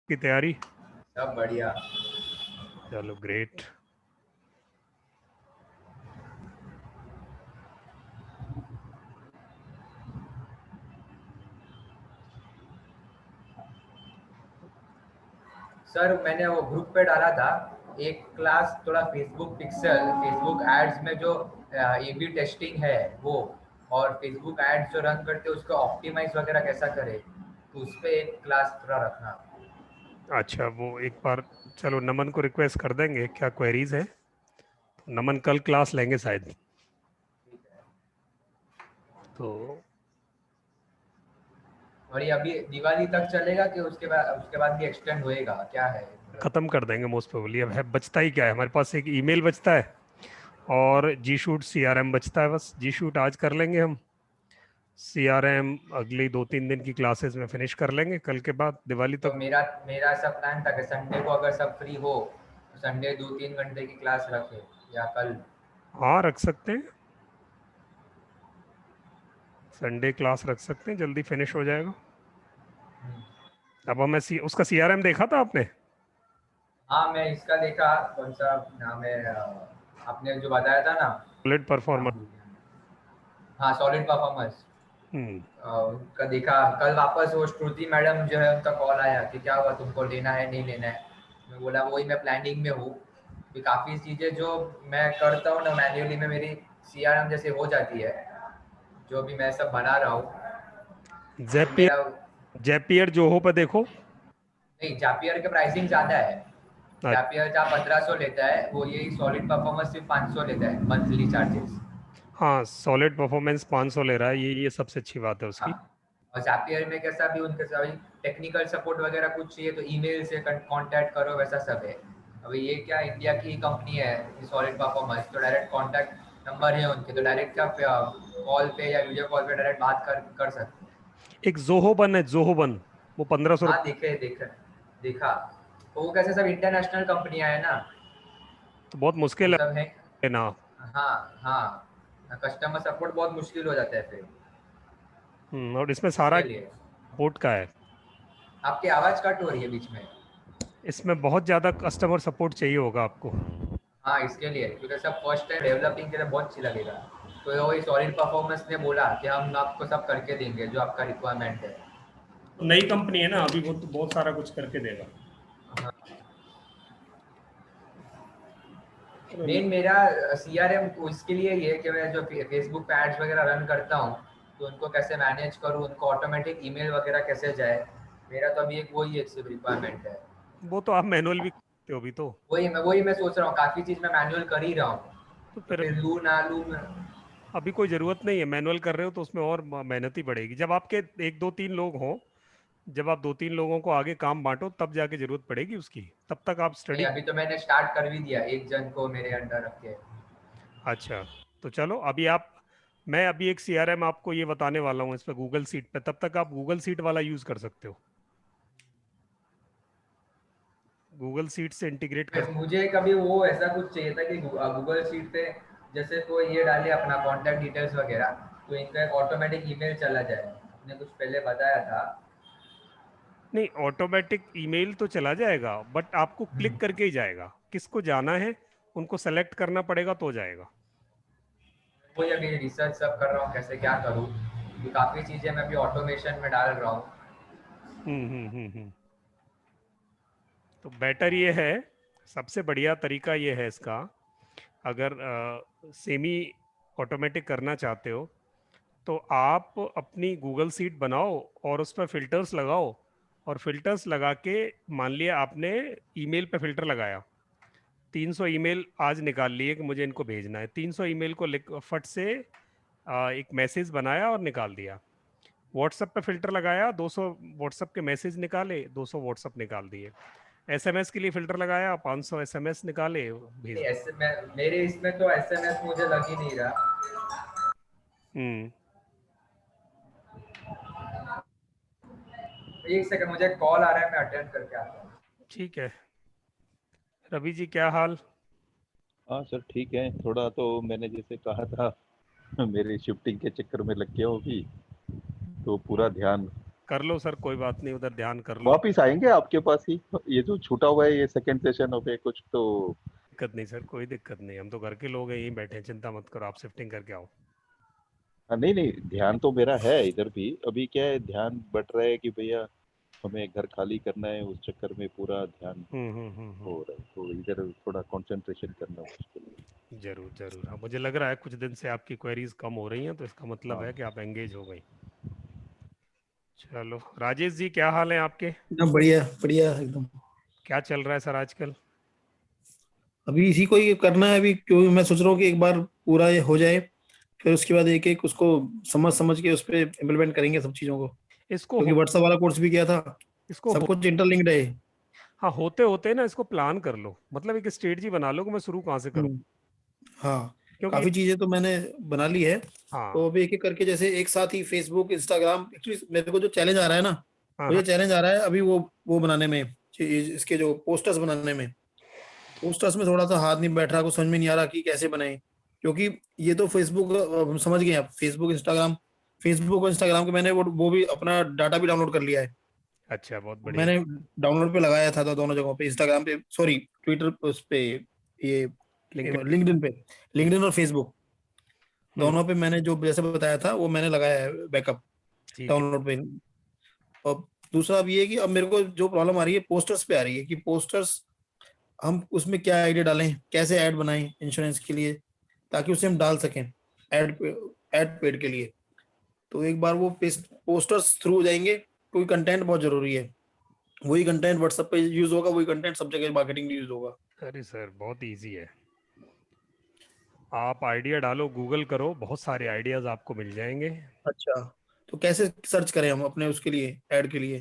की तैयारी? सब बढ़िया। चलो ग्रेट। सर मैंने वो ग्रुप पे डाला था एक क्लास, थोड़ा फेसबुक पिक्सल, फेसबुक एड्स में जो एबी टेस्टिंग है वो, और फेसबुक एड्स जो रन करते हैं उसको ऑप्टिमाइज वगैरह कैसा करे, तो उस पे एक क्लास थोड़ा रखना। अच्छा, वो एक बार चलो नमन को रिक्वेस्ट कर देंगे, क्या क्वेरीज है। नमन कल क्लास लेंगे शायद, तो और ये अभी दिवाली तक चलेगा कि उसके बाद भी एक्सटेंड होएगा, क्या है? खत्म कर देंगे मोस्ट प्रोबेबली। अब है बचता ही क्या है हमारे पास, एक ईमेल बचता है और जी शूट सीआरएम बचता है। बस जी शूट आज कर लेंगे हम, सीआरएम अगली 2-3 दिन की क्लासेस में फिनिश कर लेंगे कल के बाद दिवाली तो तक। मेरा मेरा ऐसा प्लान था कि संडे को अगर सब फ्री हो तो संडे 2-3 घंटे की क्लास रखे, या कल। हाँ रख सकते हैं, संडे क्लास रख सकते हैं, जल्दी फिनिश हो जाएगा। अब हमें उसका सीआरएम देखा था आपने? हाँ मैं इसका देखा, कौन सा नाम है, आपने जो बताया था ना, सॉलिड नाम परफॉर्मर। भूल गया। हाँ सॉलिड परफॉर्मेंस, हम्म। उनका देखा। कल वापस वो श्रुति मैडम जो है उनका कॉल आया कि क्या हुआ, तुमको लेना है नहीं लेना है। मैं बोला वही मैं प्लानिंग में हूँ कि काफ़ी चीज़ें जो मैं करता हूँ ना मैन्युअली में, मेरी सीआरएम जैसे हो जाती है, जो भी मैं सब बना रहा हूँ जेपियर, मेरा। जेपियर जोहो पे देखो। नहीं, जापियर के प्राइसिंग ज़्यादा है। अच्छा, जापियर जहाँ 1500 लेता है, वो यही सॉलिड परफॉर्मेंस सिर्फ 500 लेता है मंथली चार्जेस। हाँ सॉलिड परफॉर्मेंस 500 ले रहा है, ये सबसे अच्छी बात है हाँ, उसकी। और जापियर में कैसा भी उनके सभी टेक्निकल सपोर्ट वगैरह कुछ चाहिए तो ईमेल से कांटेक्ट करो, वैसा सब है। अभी ये क्या इंडिया की कंपनी है सॉलिड परफॉर्मेंस, तो डायरेक्ट कांटेक्ट नंबर है उनके, तो डायरेक्ट क्या कॉल पे या वीडियो कॉल पे डायरेक्ट बात कर सकते हैं। एक जोहोबन है, जोहोबन, वो 1500 हाँ रुपये। देखे देखे देखा। तो वो कैसे सब इंटरनेशनल कंपनियां है ना, तो बहुत वो मुश्किल सब है। है ना। हाँ हाँ, कस्टमर सपोर्ट बहुत मुश्किल हो जाता है फिर, और इसमें सारा इसके लिए। सपोर्ट का है। आपकी आवाज़ कट हो रही है बीच में। इसमें बहुत ज़्यादा कस्टमर सपोर्ट चाहिए होगा आपको। हाँ इसके लिए, क्योंकि सब फर्स्ट टाइम डेवलपिंग के लिए बहुत अच्छी लगेगा। तो वही सॉलिड परफॉर्मेंस ने बोला कि हम आपको सब करके देंगे जो आपका रिक्वायरमेंट है। नई कंपनी है ना अभी, वो तो बहुत सारा कुछ करके देगा। हाँ, चलो, मेन मेरा सीआरएम इसके लिए ये है कि मैं जो फेसबुक पे एड्स वगैरह रन करता हूँ, तो उनको कैसे मैनेज करूँ, उनको ऑटोमेटिक ईमेल वगैरह कैसे जाए। मेरा तो अभी एक वही एक सिर्फ रिक्वायरमेंट है। वो तो आप मैनुअल भी करते हो अभी तो। वही मैं सोच रहा हूँ, काफ़ी चीज़ मैं मैनुअल कर ही रहा हूँ, तो तो फिर फिर लूँ ना लूँ मैं। अभी कोई ज़रूरत नहीं है, मैनुअल कर रहे हो तो उसमें और मेहनत ही बढ़ेगी। जब आपके 1-2-3 लोग हों, जब आप 2-3 लोगों को आगे काम बांटो तब जाके जरूरत पड़ेगी उसकी, तब तक आप नहीं स्टडी। अभी तो मैंने स्टार्ट कर भी दिया, एक जन को मेरे अंडर रख के। अच्छा, तो चलो अभी आप, मैं अभी एक सीआरएम आपको ये बताने वाला हूँ इस पे गूगल सीट पे, तब तक आप गूगल सीट वाला यूज कर सकते हो, गूगल सीट से इंटीग्रेट कर। मुझे कभी वो ऐसा कुछ चाहिए था कि गूगल शीट पे जैसे कोई ये डाले अपना कॉन्टैक्ट डिटेल्स वगैरह, तो इनका एक ऑटोमेटिक ईमेल चला जाए। आपने कुछ पहले बताया था। नहीं, ऑटोमेटिक ईमेल तो चला जाएगा बट आपको क्लिक करके ही जाएगा, किसको जाना है उनको सेलेक्ट करना पड़ेगा तो जाएगा। वही अभी रिसर्च सब कर रहा हूँ कैसे क्या करूँ, तो काफ़ी चीज़ें मैं अभी ऑटोमेशन में डाल रहा हूँ। हम्म। तो बेटर ये है, सबसे बढ़िया तरीका ये है इसका, अगर सेमी ऑटोमेटिक करना चाहते हो तो आप अपनी गूगल सीट बनाओ और उस पर फिल्टर्स लगाओ, और फिल्टर्स लगा के, मान लिया आपने ईमेल पे फिल्टर लगाया, 300 ईमेल आज निकाल लिए कि मुझे इनको भेजना है, 300 ईमेल को फट से एक मैसेज बनाया और निकाल दिया। व्हाट्सएप पे फिल्टर लगाया, 200 व्हाट्सएप के मैसेज निकाले, 200 व्हाट्सएप निकाल दिए। एसएमएस के लिए फिल्टर लगाया, 500 एसएमएस निकाले, भेज नहीं दिए। ऐसे मैं, मेरे इसमें तो एसएमएस मुझे लग ही नहीं रहा। हम्म। एक सेकंड, मुझे कॉल आ रहा है, मैं अटेंड करके आता हूँ। ठीक है। रवि जी क्या हाल? हाँ सर ठीक है। थोड़ा तो मैंने जैसे कहा था मेरी शिफ्टिंग के चक्कर में लग गया होगी, तो पूरा ध्यान कर लो सर, कोई बात नहीं, उधर ध्यान कर लो। वापिस आएंगे आपके पास ही, ये जो छूटा हुआ है ये सेकंड सेशन हो गए कुछ तो। दिक्कत नहीं सर, कोई दिक्कत नहीं, हम तो घर के लोग हैं, यहीं बैठे हैं, चिंता मत करो, आप शिफ्टिंग करके आओ। नहीं नहीं, ध्यान तो मेरा है इधर भी। अभी क्या है, ध्यान बढ़ रहा है कि भैया हमें घर खाली करना है, उस चक्कर में पूरा ध्यान हो रहा है, तो इधर थोड़ा कंसंट्रेशन करना मुश्किल है। जरूर जरूर। हाँ, मुझे लग रहा है कुछ दिन से आपकी क्वेरीज कम हो रही हैं, तो इसका मतलब हाँ है कि आप एंगेज हो गई। चलो राजेश जी, क्या हाल है आपके? एकदम बढ़िया बढ़िया एकदम। क्या चल रहा है सर आजकल? अभी इसी को ही करना है अभी, क्योंकि मैं सोच रहा हूँ कि एक बार पूरा ये हो जाए, फिर उसके बाद एक एक उसको समझ समझ के उस पर इम्प्लीमेंट करेंगे सब चीजों को, इसको क्योंकि व्हाट्सएप वाला कोर्स भी किया था, इसको सब कुछ इंटरलिंक्ड है। हाँ, होते होते ना इसको प्लान कर लो, मतलब एक स्ट्रेटजी बना लो कि मैं शुरू कहाँ से करूँ, हाँ, क्योंकि काफी चीजें तो मैंने बना ली है। हाँ तो अभी एक एक करके, जैसे एक साथ ही फेसबुक इंस्टाग्राम, एक्चुअली मेरे को जो चैलेंज आ रहा है ना, हाँ हाँ। मुझे चैलेंज आ रहा है अभी वो बनाने में, इसके जो पोस्टर्स बनाने में। पोस्टर्स में थोड़ा सा हाथ नहीं बैठ रहा, कुछ समझ में नहीं आ रहा कि कैसे बनाए, क्योंकि ये तो फेसबुक, हम समझ गए आप, फेसबुक और इंस्टाग्राम के मैंने वो भी अपना डाटा भी डाउनलोड कर लिया है। अच्छा, बहुत बढ़िया। मैंने डाउनलोड पे लगाया था दोनों जगहों पे, इंस्टाग्राम पे, सॉरी ट्विटर उस पे, ये लिंक्डइन। लिंक्डइन पे, लिंक्डइन और फेसबुक हम्म। दोनों पे मैंने जो जैसे बताया था वो मैंने लगाया है बैकअप ठीक है। डाउनलोड पे। और दूसरा अब ये है कि अब मेरे को जो प्रॉब्लम आ रही है पोस्टर्स पे आ रही है, कि पोस्टर्स हम उसमें क्या आइडिया डालें, कैसे ऐड बनाएं इंश्योरेंस के लिए, ताकि उसे हम डाल सकें ऐड ऐड पेड के लिए। तो एक बार वो पोस्टर्स थ्रू हो जाएंगे, क्योंकि कंटेंट बहुत जरूरी है। वही कंटेंट व्हाट्सएप पे यूज होगा, वही कंटेंट सब जगह मार्केटिंग में यूज होगा। अरे सर, बहुत इजी है, आप आइडिया डालो, गूगल करो, बहुत सारे आइडियाज आपको मिल जाएंगे। अच्छा, तो कैसे सर्च करें हम अपने उसके लिए, ऐड के लिए?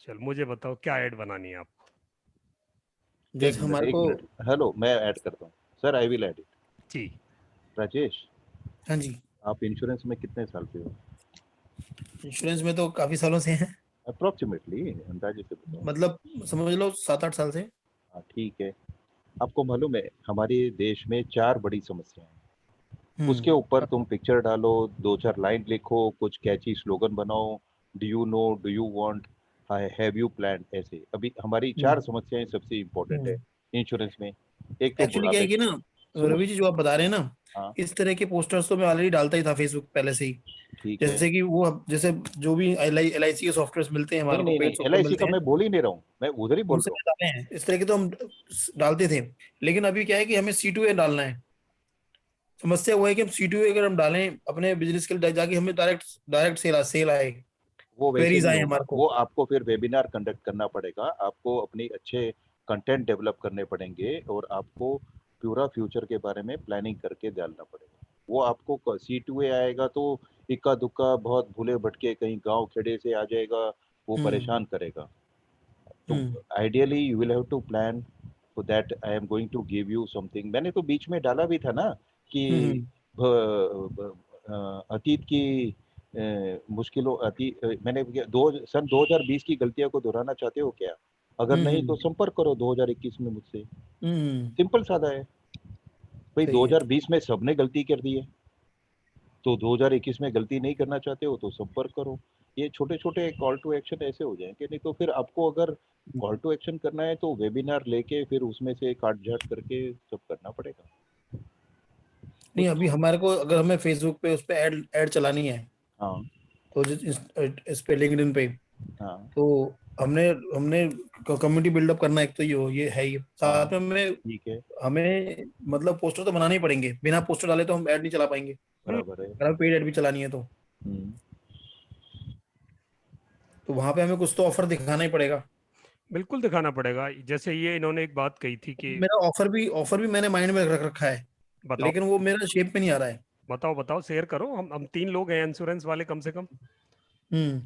चल मुझे बताओ, क्या ऐड बनानी है आपको? एक जैसे मिनट हमारे एक को। मिनट, हेलो मैं ऐड करता हूँ sir, I will add it. जी। राजेश, हाँ जी। आप इंश्योरेंस में कितने साल पे हो? इंश्योरेंस में तो काफी सालों से हैं, अप्रोक्सीमेटली अंदाजे से बताओ। मतलब समझ लो 7-8 साल से। हाँ ठीक है। आपको मालूम है हमारे देश में 4 बड़ी समस्याएं हैं, उसके ऊपर तुम पिक्चर डालो, 2-4 लाइन लिखो, कुछ कैची स्लोगन बनाओ, do you know, do you want, have you plan, ऐसे। अभी हमारी 4 समस्याएं सबसे इंपॉर्टेंट है इंश्योरेंस में। एक तो एक्चुअली क्या बुढ़ापे है कि की। ना, सुनो रवि जी जो आप बता रहे हैं ना, हाँ इस तरह के पोस्टर्स तो मैं ऑलरेडी डालता ही था फेसबुक पहले से ही। ठीक है। जैसे कि वो जैसे जो भी LIC के सॉफ्टवेयर मिलते हैं नहीं हमारे को, नहीं नहीं, पेड सॉफ्टवेयर LIC मिलते का हैं, मैं बोल ही नहीं रहा हूँ, मैं उधर ही बोल उनसे रहा हूँ। मैं डाले हैं, इस तरह के तो हम डालते थे। लेकिन अभी क्या है कि हमें C2A डालना है। समस्या वो है कि हम C2A अगर हम डालें अपने बिजनेस के लिए, जाके हमें डायरेक्ट डायरेक्ट सेल आए, वो वैसे क्वेरीज नहीं आए होगा, हमारे को। वो आपको फिर वेबिनार कंडक्ट करना पड़ेगा, आपको अपनी अच्छे कंटेंट डेवलप करने पड़ेंगे, और आपको पूरा फ्यूचर के बारे में प्लानिंग करके डालना पड़ेगा। वो आपको C2A आएगा तो इक्का दुक्का बहुत भूले भटके कहीं गांव खेड़े से आ जाएगा, वो हम्म। परेशान करेगा। तो hmm. Ideally you will have to plan for that, I am going to give you something. मैंने तो बीच में डाला भी था ना कि हम्म। अतीत की मुश्किलों मैंने दो सन 2020 की गलतियों को दोहराना चाहते हो क्या? अगर नहीं तो हम्म। संपर्क करो 2021 में मुझसे। हम्म। सिंपल सादा है भाई, सही है। 2020 में सबने गलती कर दी है, तो 2021 में गलती नहीं करना चाहते हो तो संपर्क करो। ये छोटे छोटे कॉल टू एक्शन ऐसे हो जाएंगे, नहीं तो फिर आपको अगर कॉल टू एक्शन करना है तो वेबिनार लेके फिर उसमें से काट झाट करके सब करना पड़ेगा। नहीं, कुछ अभी हमारे को अगर हमें फेसबुक पे उस पे ऐड ऐड चलानी है, हाँ तो इस पे लिंक्डइन पे, हाँ तो हमने हमने कम्युनिटी बिल्डअप करना है, एक तो ये है ही, हाँ साथ में हमें ठीक है, हमें मतलब पोस्टर तो बनाने ही पड़ेंगे, बिना पोस्टर डाले तो हम ऐड नहीं चला पाएंगे, बराबर है। अगर हमें पेड ऐड भी चलानी है तो। हम्म, वहां पे हमें कुछ तो ऑफर दिखाना ही पड़ेगा। बिल्कुल दिखाना पड़ेगा, जैसे ये इन्होंने एक बात कही थी कि मेरा ऑफर भी मैंने माइंड में रख रखा है, बताओ लेकिन वो मेरा शेप में नहीं आ रहा है। बताओ बताओ, शेयर करो, हम 3 लोग हैं इंश्योरेंस वाले, कम से कम हम्म।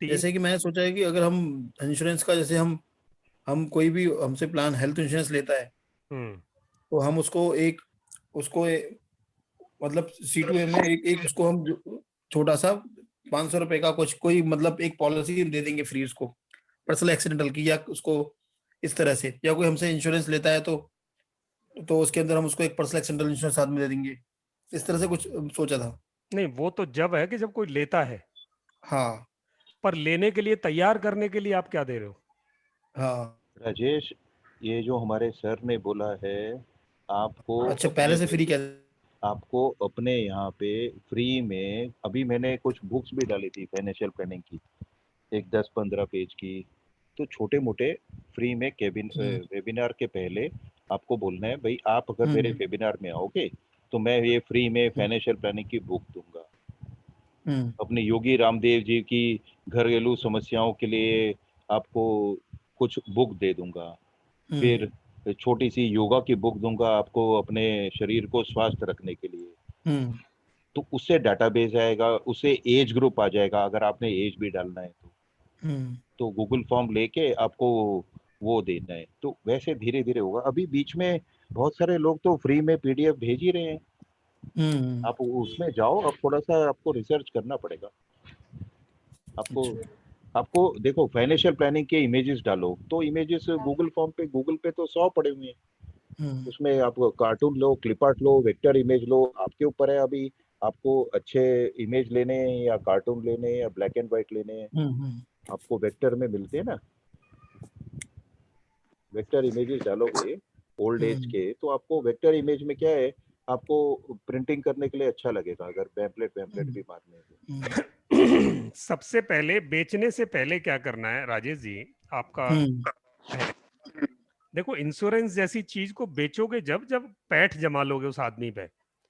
3। जैसे कि मैंने सोचा है कि अगर हम इंश्योरेंस का, जैसे हम कोई भी हमसे प्लान हेल्थ इंश्योरेंस लेता है, हम्म। तो हम मतलब C2A में एक उसको हम छोटा सा 500 रुपए का कुछ कोई मतलब एक पॉलिसी दे देंगे फ्री उसको, पर्सनल एक्सीडेंटल की, या उसको इस तरह से, या कोई हमसे इंश्योरेंस लेता है तो उसके अंदर हम उसको एक पर्सनल एक्सीडेंटल इंश्योरेंस साथ में दे देंगे, इस तरह से कुछ सोचा था। नहीं, वो तो जब है कि जब कोई लेता है, हाँ। पर लेने के लिए, तैयार करने के लिए आप क्या दे रहे हो? हाँ राजेश, ये जो हमारे सर ने बोला है, आपको अच्छा, अपने पहले से फ्री क्या? आपको अपने यहाँ पे फ्री में, अभी मैंने कुछ बुक्स भी डाली थी फाइनेंशियल प्लानिंग की, एक 10-15 पेज की, तो छोटे मोटे फ्री में वेबिनार के पहले आपको बोलना है भाई, आप अगर मेरे वेबिनार में आओगे तो मैं ये फ्री में फाइनेंशियल प्लानिंग की बुक दूंगा, अपने योगी रामदेव जी की घरेलू समस्याओं के लिए आपको कुछ बुक दे दूंगा, फिर छोटी सी योगा की बुक दूंगा आपको अपने शरीर को स्वस्थ रखने के लिए। तो उससे डाटाबेस आएगा, उससे एज ग्रुप आ जाएगा, अगर आपने एज भी डालना है तो गूगल फॉर्म लेके आपको वो देना है। तो वैसे धीरे धीरे होगा। अभी बीच में बहुत सारे लोग तो फ्री में पीडीएफ भेज ही रहे हैं, आप उसमें जाओ, अब थोड़ा सा आपको रिसर्च करना पड़ेगा। आपको आपको देखो, फाइनेंशियल प्लानिंग के इमेजेस डालो तो इमेजेस गूगल फॉर्म पे, गूगल पे तो 100 पड़े हुए हैं, उसमें आप कार्टून लो, क्लिप आर्ट लो, वेक्टर इमेज लो, आपके ऊपर है अभी आपको अच्छे इमेज लेने हैं या कार्टून लेने हैं या ब्लैक एंड व्हाइट लेने हैं। आपको वेक्टर में मिलते हैं ना, वेक्टर इमेजेस डालोगे ओल्ड एज के, तो आपको वेक्टर इमेज में क्या है, आपको प्रिंटिंग करने के लिए अच्छा लगेगा, अगर पैम्पलेट भी मारने हैं तो। सबसे पहले बेचने से पहले क्या करना है राजेश जी, आपका देखो, इंश्योरेंस जैसी चीज को बेचोगे जब जब पैठ जमा लोगे उस आदमी पे।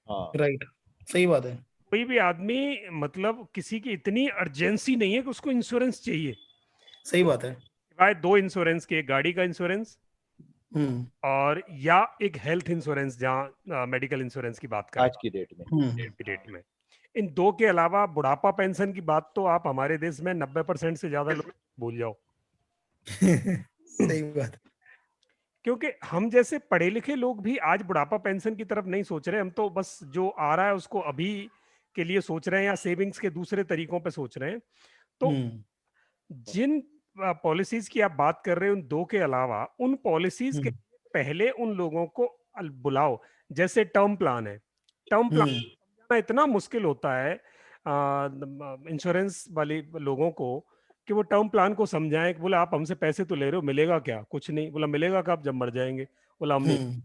हाँ राइट, सही बात है। कोई भी आदमी, मतलब किसी की इतनी अर्जेंसी नहीं है कि उसको इंश्योरेंस चाहिए। सही बात है। सिवाय 2 इंश्योरेंस के, एक गाड़ी का इंश्योरेंस और या एक हेल्थ इंश्योरेंस, जहाँ मेडिकल इंश्योरेंस की बात करें आज की डेट में। की डेट में। इन 2 के अलावा बुढ़ापा पेंशन की बात तो आप हमारे देश में 90% से ज्यादा लोग भूल जाओ। सही बात है। क्योंकि हम जैसे पढ़े लिखे लोग भी आज बुढ़ापा पेंशन की तरफ नहीं सोच रहे, हम तो बस जो आ रहा है उसको अभी के लिए सोच रहे हैं या सेविंग्स के दूसरे तरीकों पे सोच रहे हैं। तो जिन पॉलिसीज की आप बात कर रहे हो, उन 2 के अलावा उन पॉलिसीज के पहले उन लोगों को बुलाओ। जैसे टर्म प्लान है, टर्म प्लान समझाना इतना मुश्किल होता है इंश्योरेंस वाले लोगों को, कि वो टर्म प्लान को समझाएं कि बोला आप हमसे पैसे तो ले रहे हो, मिलेगा क्या? कुछ नहीं। बोला मिलेगा कब? जब मर जाएंगे। बोला हम नहीं।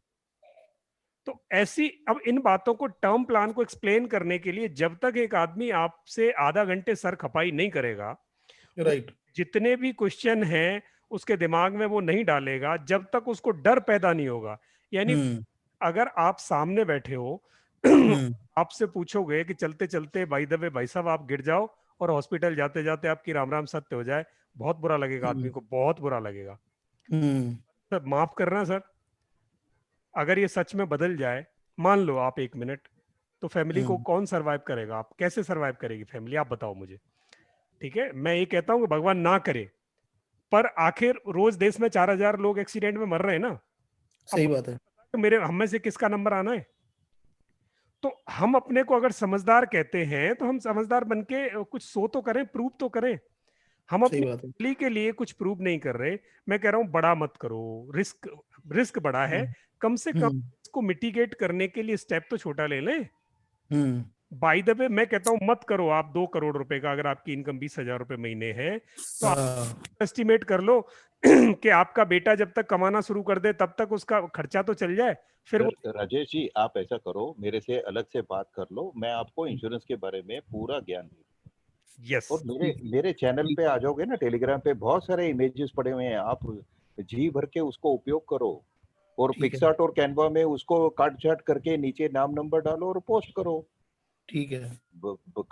तो ऐसी, अब इन बातों को, टर्म प्लान को एक्सप्लेन करने के लिए जब तक एक आदमी आपसे आधा घंटे सर खपाई नहीं करेगा, राइट, जितने भी क्वेश्चन हैं उसके दिमाग में वो नहीं डालेगा, जब तक उसको डर पैदा नहीं होगा। यानी अगर आप सामने बैठे हो आपसे पूछोगे कि चलते चलते बाय द वे भाई साहब आप गिर जाओ और हॉस्पिटल जाते जाते आपकी राम राम सत्य हो जाए, बहुत बुरा लगेगा आदमी को, बहुत बुरा लगेगा। सर माफ करना सर, अगर ये सच में बदल जाए, मान लो आप 1 मिनट, तो फैमिली को कौन सरवाइव करेगा? आप कैसे सरवाइव करेगी फैमिली? आप बताओ मुझे। ठीक है, मैं ये कहता हूँ कि भगवान ना करे, पर आखिर रोज देश में 4000 लोग एक्सीडेंट में मर रहे हैं ना। सही अब बात है। मेरे हम में से किसका नंबर आना है? तो हम अपने को अगर समझदार कहते हैं तो हम समझदार बन के कुछ सो तो करें, प्रूव तो करें। हम सही अपनी बात है। फैमिली के लिए कुछ प्रूव नहीं कर रहे। मैं कह रहा हूं बड़ा मत करो, रिस्क रिस्क बड़ा है, कम से कम इसको मिटिगेट करने के लिए स्टेप तो छोटा ले लें। बाय द वे मैं कहता हूं मत करो आप 2 करोड़ रुपए का, अगर आपकी इनकम 20,000 रुपए महीने है तो आप एस्टिमेट कर लो कि आपका बेटा जब तक कमाना शुरू कर दे तब तक उसका खर्चा तो चल जाए। फिर वो राजेश जी, आप ऐसा करो, मेरे से अलग से बात कर लो, मैं आपको इंश्योरेंस के बारे में पूरा ज्ञान दूँ। यस, और मेरे चैनल पे आ जाओगे ना, टेलीग्राम पे बहुत सारे इमेजेस पड़े हुए हैं, आप जी भर के उसको उपयोग करो, और पिक्सार्ट और कैनवा में उसको काट छाट करके नीचे नाम नंबर डालो और पोस्ट करो। ठीक है।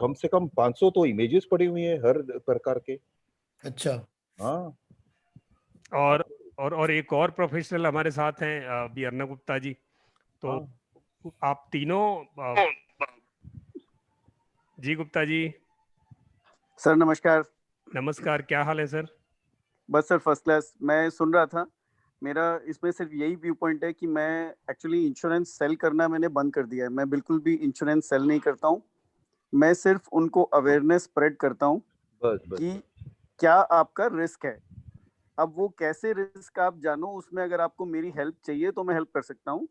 कम से कम 500 तो इमेजेस पड़ी हुई हैं हर प्रकार के। अच्छा। हाँ, और और एक और प्रोफेशनल हमारे साथ हैं बी अर्णव गुप्ता जी। तो हाँ। आप तीनों जी गुप्ता जी, सर नमस्कार। नमस्कार, क्या हाल है सर? बस सर फर्स्ट क्लास। मैं सुन रहा था, मेरा इसमें सिर्फ यही व्यू पॉइंट है कि मैं एक्चुअली इंश्योरेंस सेल करना मैंने बंद कर दिया है। मैं बिल्कुल भी इंश्योरेंस सेल नहीं करता हूँ। मैं सिर्फ उनको अवेयरनेस स्प्रेड करता हूँ कि क्या आपका रिस्क है। अब वो कैसे रिस्क आप जानो, उसमें अगर आपको मेरी हेल्प चाहिए तो मैं हेल्प कर सकता हूँ,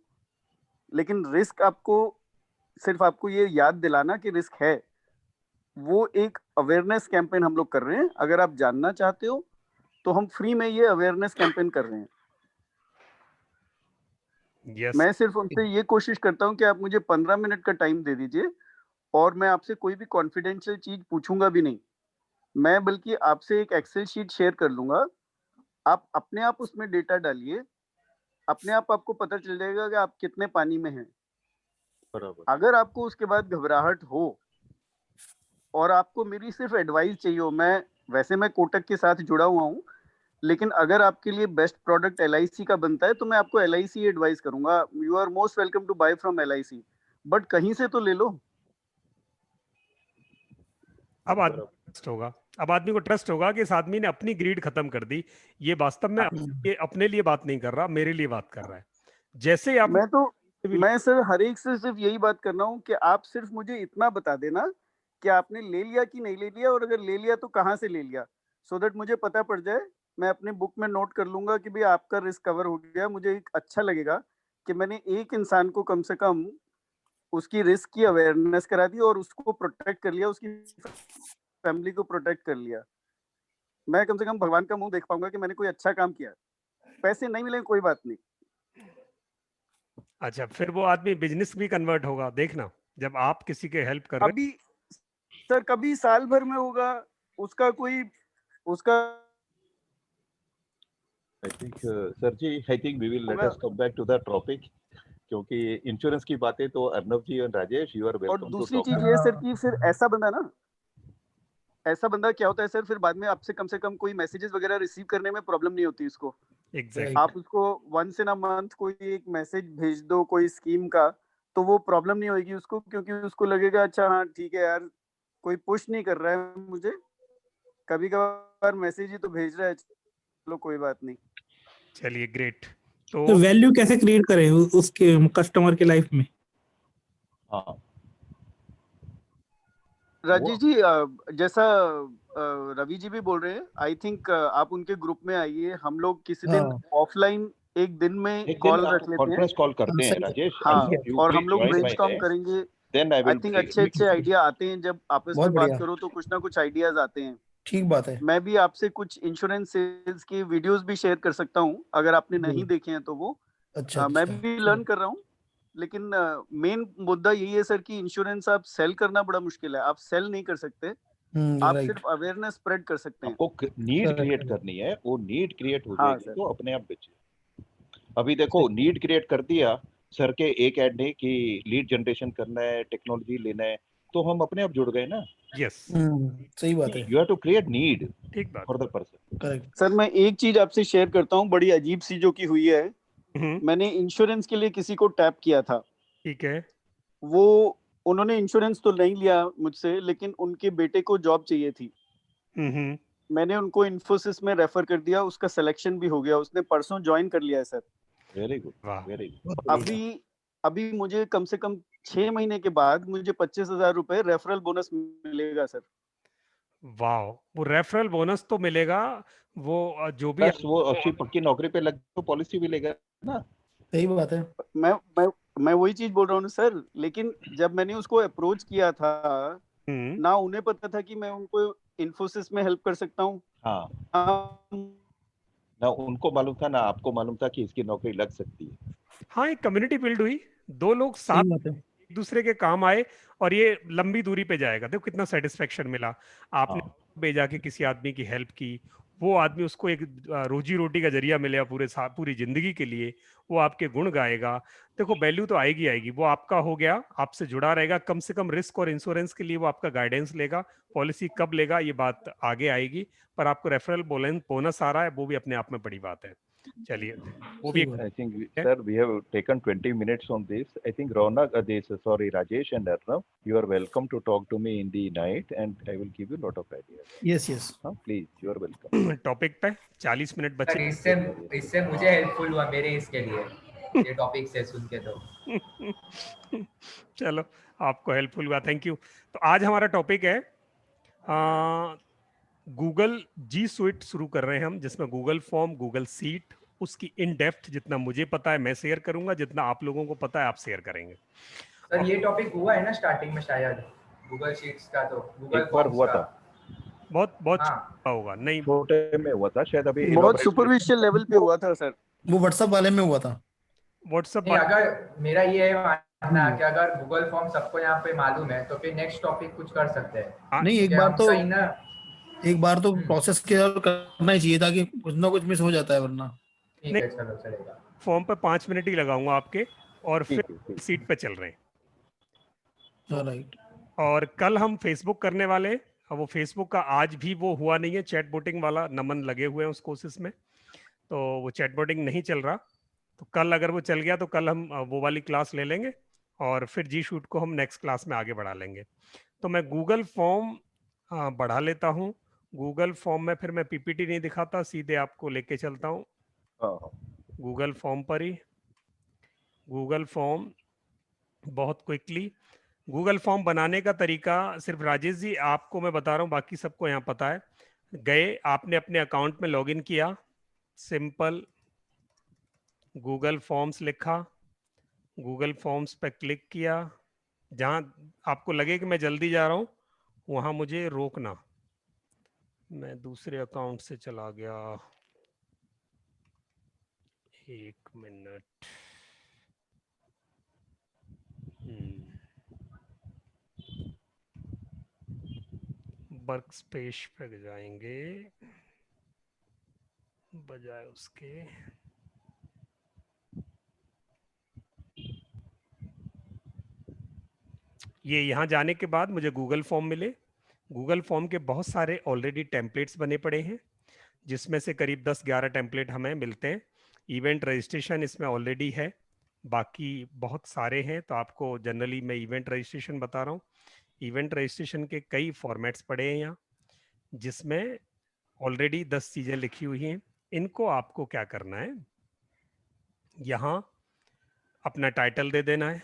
लेकिन रिस्क आपको, सिर्फ आपको ये याद दिलाना कि रिस्क है, वो एक अवेयरनेस कैंपेन हम लोग कर रहे हैं। अगर आप जानना चाहते हो तो हम फ्री में ये अवेयरनेस कैंपेन कर रहे हैं। यस मैं सिर्फ उनसे ये कोशिश करता हूँ कि आप मुझे 15 मिनट का टाइम दे दीजिए और मैं आपसे कोई भी कॉन्फिडेंशियल चीज पूछूंगा भी नहीं। मैं बल्कि आपसे एक एक्सेल शीट शेयर कर लूंगा, आप अपने आप उसमें डेटा डालिए, अपने आप आपको पता चल जाएगा कि आप कितने पानी में हैं। बराबर। अगर आपको उसके बाद घबराहट हो और आपको मेरी सिर्फ एडवाइस चाहिए हो, मैं कोटक के साथ जुड़ा हुआ हूँ, लेकिन अगर आपके लिए बेस्ट प्रोडक्ट LIC का बनता है तो मैं आपको LIC एडवाइस करूंगा। You are most welcome to buy from LIC, but कहीं से तो ले लो। अब आदमी ट्रस्ट होगा, अब आदमी को ट्रस्ट होगा कि इस आदमी ने अपनी ग्रीड खत्म कर दी, ये वास्तव में ये अपने लिए बात नहीं कर रहा, मेरे लिए बात कर रहा है। जैसे ही आप मैं सर हर एक से सिर्फ यही बात कर रहा हूँ कि आप सिर्फ मुझे इतना बता देना कि आपने ले लिया कि नहीं ले लिया, और अगर ले लिया तो कहाँ से ले लिया, सो दैट मुझे पता पड़ जाए। मैं अपने बुक में नोट कर लूंगा कि भाई आपका रिस्क कवर हो गया। मुझे एक अच्छा लगेगा कि मैंने एक इंसान को कम से कम उसकी रिस्क की अवेयरनेस करा दी और उसको प्रोटेक्ट कर लिया, उसकी फैमिली को प्रोटेक्ट कर लिया। मैं कम से कम भगवान का मुंह देख पाऊंगा कि मैंने कोई अच्छा काम किया। पैसे नहीं मिले कोई बात नहीं। अच्छा, फिर वो आदमी बिजनेस भी कन्वर्ट होगा, देखना, जब आप किसी के हेल्प कर रहे अभी सर कभी साल भर में होगा उसका उसका I think sir ji, I think we will let us come back to the topic, क्योंकि इंश्योरेंस की बातें तो अर्नब जी और राजेश, यू आर और वेलकम टू दूसरी टॉक। चीज ये सर कि फिर ऐसा बंदा क्या होता है सर, फिर बाद में आपसे कम से कम कोई मैसेजेस वगैरह रिसीव करने में प्रॉब्लम नहीं होती उसको। एग्जैक्टली। आप उसको वंस इन अ मंथ कोई एक मैसेज भेज दो कोई स्कीम का, तो वो प्रॉब्लम नहीं होगी उसको, क्योंकि उसको लगेगा अच्छा हाँ ठीक है यार, कोई पुश नहीं कर रहा है मुझे, कभी कभार मैसेज ही तो भेज रहा है, चलो कोई बात नहीं। चलिए ग्रेट। तो वैल्यू कैसे क्रिएट करें उसके कस्टमर के लाइफ में? हाँ राजेश जी, जैसा रवि जी भी बोल रहे हैं, आई थिंक आप उनके ग्रुप में आइए, हम लोग किसी दिन ऑफलाइन एक दिन में एक कॉल दिन रख लेते हैं। कॉन्फ्रेंस कॉल करते हैं राजेश, हाँ, you और please हम लोग join my ब्रेनस्टॉर्म day, करेंगे। then I I will think see. अच्छे आइडिया आते हैं जब आपस बहुत में बात बढ़िया। करो तो कुछ ना कुछ आइडियाज आते हैं। ठीक बात है। मैं भी आपसे कुछ इंश्योरेंस सेल्स की वीडियोस भी शेयर कर सकता हूँ, अगर आपने नहीं देखे हैं तो वो। अच्छा मैं अच्छा। भी लर्न कर रहा हूँ, लेकिन मेन मुद्दा यही है सर कि इंश्योरेंस आप सेल करना बड़ा मुश्किल है। आप सेल नहीं कर सकते, आप राइट। सिर्फ अवेयरनेस स्प्रेड कर सकते हैं। आपको नीड Correct. क्रिएट करनी है, वो नीड क्रिएट हो हाँ जाएगी सर। तो अपने आप बेचे। अभी देखो नीड क्रिएट कर दिया सर के एक ऐड ने कि लीड जनरेशन करना है, टेक्नोलॉजी लेना है, तो हम अपने आप जुड़ गए ना। यस, सही बात है। You have to create need ठीक बात। For the person. Correct. Sir मैं एक चीज आपसे शेयर करता हूँ, बड़ी अजीब सी जो की हुई है। मैंने इंश्योरेंस के लिए किसी को टैप किया था, ठीक है। वो उन्होंने इंश्योरेंस तो नहीं लिया मुझसे, लेकिन उनके बेटे को जॉब चाहिए थी। मैंने उनको इन्फोसिस में रेफर कर दिया, उसका सिलेक्शन भी हो गया, उसने परसों ज्वाइन कर लिया है सर। वेरी गुड, वाह। Very good. अभी मुझे कम से कम 6 महीने के बाद मुझे 25,000 रुपए रेफरल बोनस मिलेगा सर। वाह, वो रेफरल बोनस तो मिलेगा, वो जो भी बस वो अच्छी पक्की नौकरी पे लग तो पॉलिसी भी लेगा ना। सही बात है। मैं वही चीज बोल रहा हूँ सर, लेकिन जब मैंने उसको अप्रोच किया था ना, उन्हें पता था कि मैं उनको इन्फोसिस में हेल्प कर सकता हूँ। हाँ, ना उनको मालूम था ना आपको मालूम था कि इसकी नौकरी लग सकती है। हाँ, एक कम्युनिटी बिल्ड हुई, दो लोग साथ एक दूसरे के काम आए और ये लंबी दूरी पे जाएगा। देखो कितना सेटिस्फेक्शन मिला। आपने भेजा के किसी आदमी की हेल्प की, वो आदमी उसको एक रोजी रोटी का जरिया मिलेगा पूरी जिंदगी के लिए, वो आपके गुण गाएगा। देखो वैल्यू तो आएगी आएगी, वो आपका हो गया, आपसे जुड़ा रहेगा, कम से कम रिस्क और इंश्योरेंस के लिए वो आपका गाइडेंस लेगा। पॉलिसी कब लेगा ये बात आगे आएगी, पर आपको रेफरल बोनस आ रहा है, वो भी अपने आप में बड़ी बात है। चलिए, वो भी I think sir, we have taken 20 minutes on this. I think Ronak, Rajesh and Arnav, you are welcome to talk to me in the night and I will give you a lot of ideas. Yes. Please, you are welcome. Topic पे 40 minute बचे। इससे मुझे helpful हुआ मेरे इसके लिए, ये topic से सुन के तो। चलो, आपको हेल्पफुल हुआ, थैंक यू। तो आज हमारा टॉपिक है गूगल जी स्वीट शुरू कर रहे हैं हम, जिसमें गूगल फॉर्म, गूगल सीट, उसकी इन डेप्थ जितना मुझे पता है मैं शेयर करूंगा, जितना आप लोगों को पता है आप शेयर करेंगे। सर ये टॉपिक हुआ है ना स्टार्टिंग में शायद? गूगल शीट्स का, तो गूगल एक बार फॉर्म्स हुआ का। था, बहुत हाँ छोटा होगा नहीं। छोटे में हुआ था शायद, अभी बहुत elaborate सुपरफिशियल लेवल पे हुआ था सर। वो व्हाट्सएप वाले में हुआ था। व्हाट्सएप नहीं, अगर मेरा ये मानना है कि अगर गूगल फॉर्म सबको यहाँ पे मालूम है तो फिर नेक्स्ट टॉपिक कुछ कर सकते हैं, नहीं, क्योंकि हम कहीं ना एक बार तो प्रोसेस के करना ही चाहिए, ताकि कुछ ना कुछ मिस हो जाता है वरना। ठीक नहीं, है, चलो चलेगा। फॉर्म पे 5 मिनट ही लगाऊंगा आपके, और फिर ठीक है, ठीक। सीट पे चल रहे हैं। तो राइट। और कल हम फेसबुक करने वाले हैं। अब वो फेसबुक का आज भी वो हुआ नहीं है, चैट बोटिंग वाला नमन लगे हुए हैं उस कोशिश में, तो वो चैट बोटिंग नहीं चल रहा। तो कल अगर वो चल गया तो कल हम वो वाली क्लास ले लेंगे, और फिर जी शूट को हम नेक्स्ट क्लास में आगे बढ़ा लेंगे। तो मैं गूगल फॉर्म बढ़ा लेता हूँ। गूगल फॉर्म में फिर मैं पीपीटी नहीं दिखाता, सीधे आपको लेके चलता हूँ हाँ, गूगल फॉर्म पर ही। गूगल फॉर्म बहुत क्विकली, गूगल फॉर्म बनाने का तरीका सिर्फ राजेश जी आपको मैं बता रहा हूँ, बाकी सबको यहाँ पता है। गए, आपने अपने अकाउंट में लॉगिन किया, सिंपल गूगल फॉर्म्स लिखा, गूगल फॉर्म्स पे क्लिक किया। जहाँ आपको लगे कि मैं जल्दी जा रहा हूँ वहाँ मुझे रोकना। मैं दूसरे अकाउंट से चला गया, 1 मिनट। वर्क स्पेस पे जाएंगे बजाय उसके। ये यहाँ जाने के बाद मुझे गूगल फॉर्म मिले। गूगल फॉर्म के बहुत सारे ऑलरेडी टेम्पलेट्स बने पड़े हैं, जिसमें से करीब 10-11 टेम्पलेट हमें मिलते हैं। इवेंट रजिस्ट्रेशन इसमें ऑलरेडी है, बाकी बहुत सारे हैं, तो आपको जनरली मैं इवेंट रजिस्ट्रेशन बता रहा हूँ। इवेंट रजिस्ट्रेशन के कई फॉर्मेट्स पड़े हैं यहाँ, जिसमें ऑलरेडी 10 चीज़ें लिखी हुई हैं। इनको आपको क्या करना है, यहाँ अपना टाइटल दे देना है,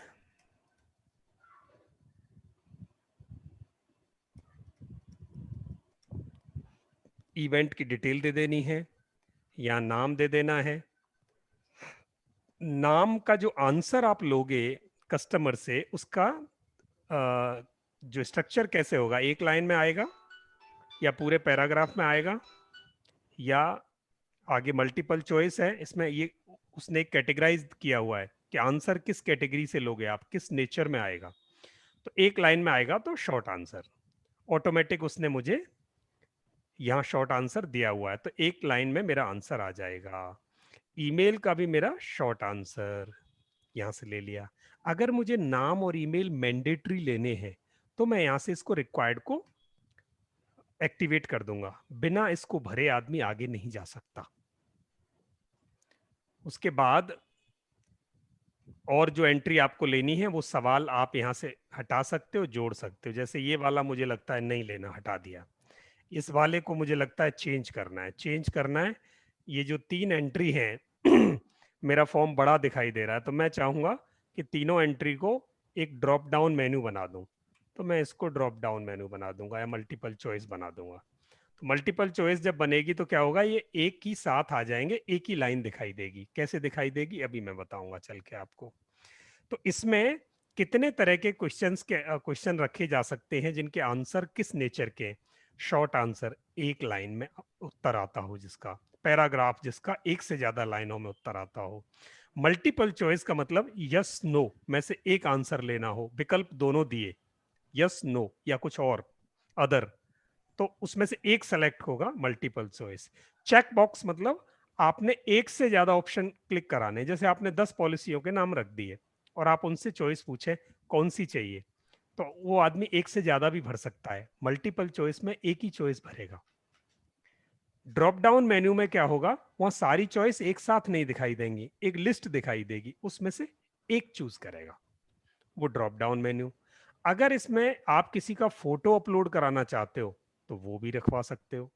इवेंट की डिटेल दे देनी है, या नाम दे देना है। नाम का जो आंसर आप लोगे कस्टमर से, उसका जो स्ट्रक्चर कैसे होगा, एक लाइन में आएगा या पूरे पैराग्राफ में आएगा, या आगे मल्टीपल चॉइस है इसमें। ये उसने कैटेगराइज किया हुआ है कि आंसर किस कैटेगरी से लोगे आप, किस नेचर में आएगा। तो एक लाइन में आएगा तो शॉर्ट आंसर, ऑटोमेटिक उसने मुझे यहाँ शॉर्ट आंसर दिया हुआ है, तो एक लाइन में मेरा आंसर आ जाएगा। ईमेल का भी मेरा शॉर्ट आंसर यहाँ से ले लिया। अगर मुझे नाम और ईमेल मैंडेटरी लेने हैं तो मैं यहाँ से इसको रिक्वायर्ड को एक्टिवेट कर दूंगा, बिना इसको भरे आदमी आगे नहीं जा सकता। उसके बाद और जो एंट्री आपको लेनी है वो सवाल आप यहाँ से हटा सकते हो, जोड़ सकते हो। जैसे ये वाला मुझे लगता है नहीं लेना, हटा दिया। इस वाले को मुझे लगता है चेंज करना है, चेंज करना है। ये जो 3 एंट्री हैं मेरा फॉर्म बड़ा दिखाई दे रहा है, तो मैं चाहूंगा कि तीनों एंट्री को एक ड्रॉप डाउन मेन्यू बना दूं। तो मैं इसको ड्रॉप डाउन मेन्यू बना दूंगा, या मल्टीपल चॉइस बना दूंगा। तो मल्टीपल चॉइस जब बनेगी तो क्या होगा, ये एक ही साथ आ जाएंगे, एक ही लाइन दिखाई देगी। कैसे दिखाई देगी अभी मैं बताऊंगा चल के आपको। तो इसमें कितने तरह के क्वेश्चन रखे जा सकते हैं जिनके आंसर किस नेचर के। शॉर्ट आंसर, एक लाइन में उत्तर आता हो जिसका, पैराग्राफ जिसका एक से ज्यादा लाइनों में उत्तर आता हो। मल्टीपल चॉइस का मतलब यस नो में से एक आंसर लेना हो, विकल्प दोनों दिए, यस नो या कुछ और अदर, तो उसमें से एक सेलेक्ट होगा मल्टीपल चॉइस। चेक बॉक्स मतलब आपने एक से ज्यादा ऑप्शन क्लिक कराने, जैसे आपने 10 पॉलिसियों के नाम रख दिए और आप उनसे चॉइस पूछे कौन सी चाहिए, तो वो आदमी एक से ज्यादा भी भर सकता है। मल्टीपल चॉइस में एक ही चॉइस भरेगा। ड्रॉप डाउन मेन्यू में क्या होगा, वहां सारी चॉइस एक साथ नहीं दिखाई देंगी, एक लिस्ट दिखाई देगी, उसमें से एक चूज करेगा, वो ड्रॉप डाउन मेन्यू। अगर इसमें आप किसी का फोटो अपलोड कराना चाहते हो तो वो भी रखवा सकते हो।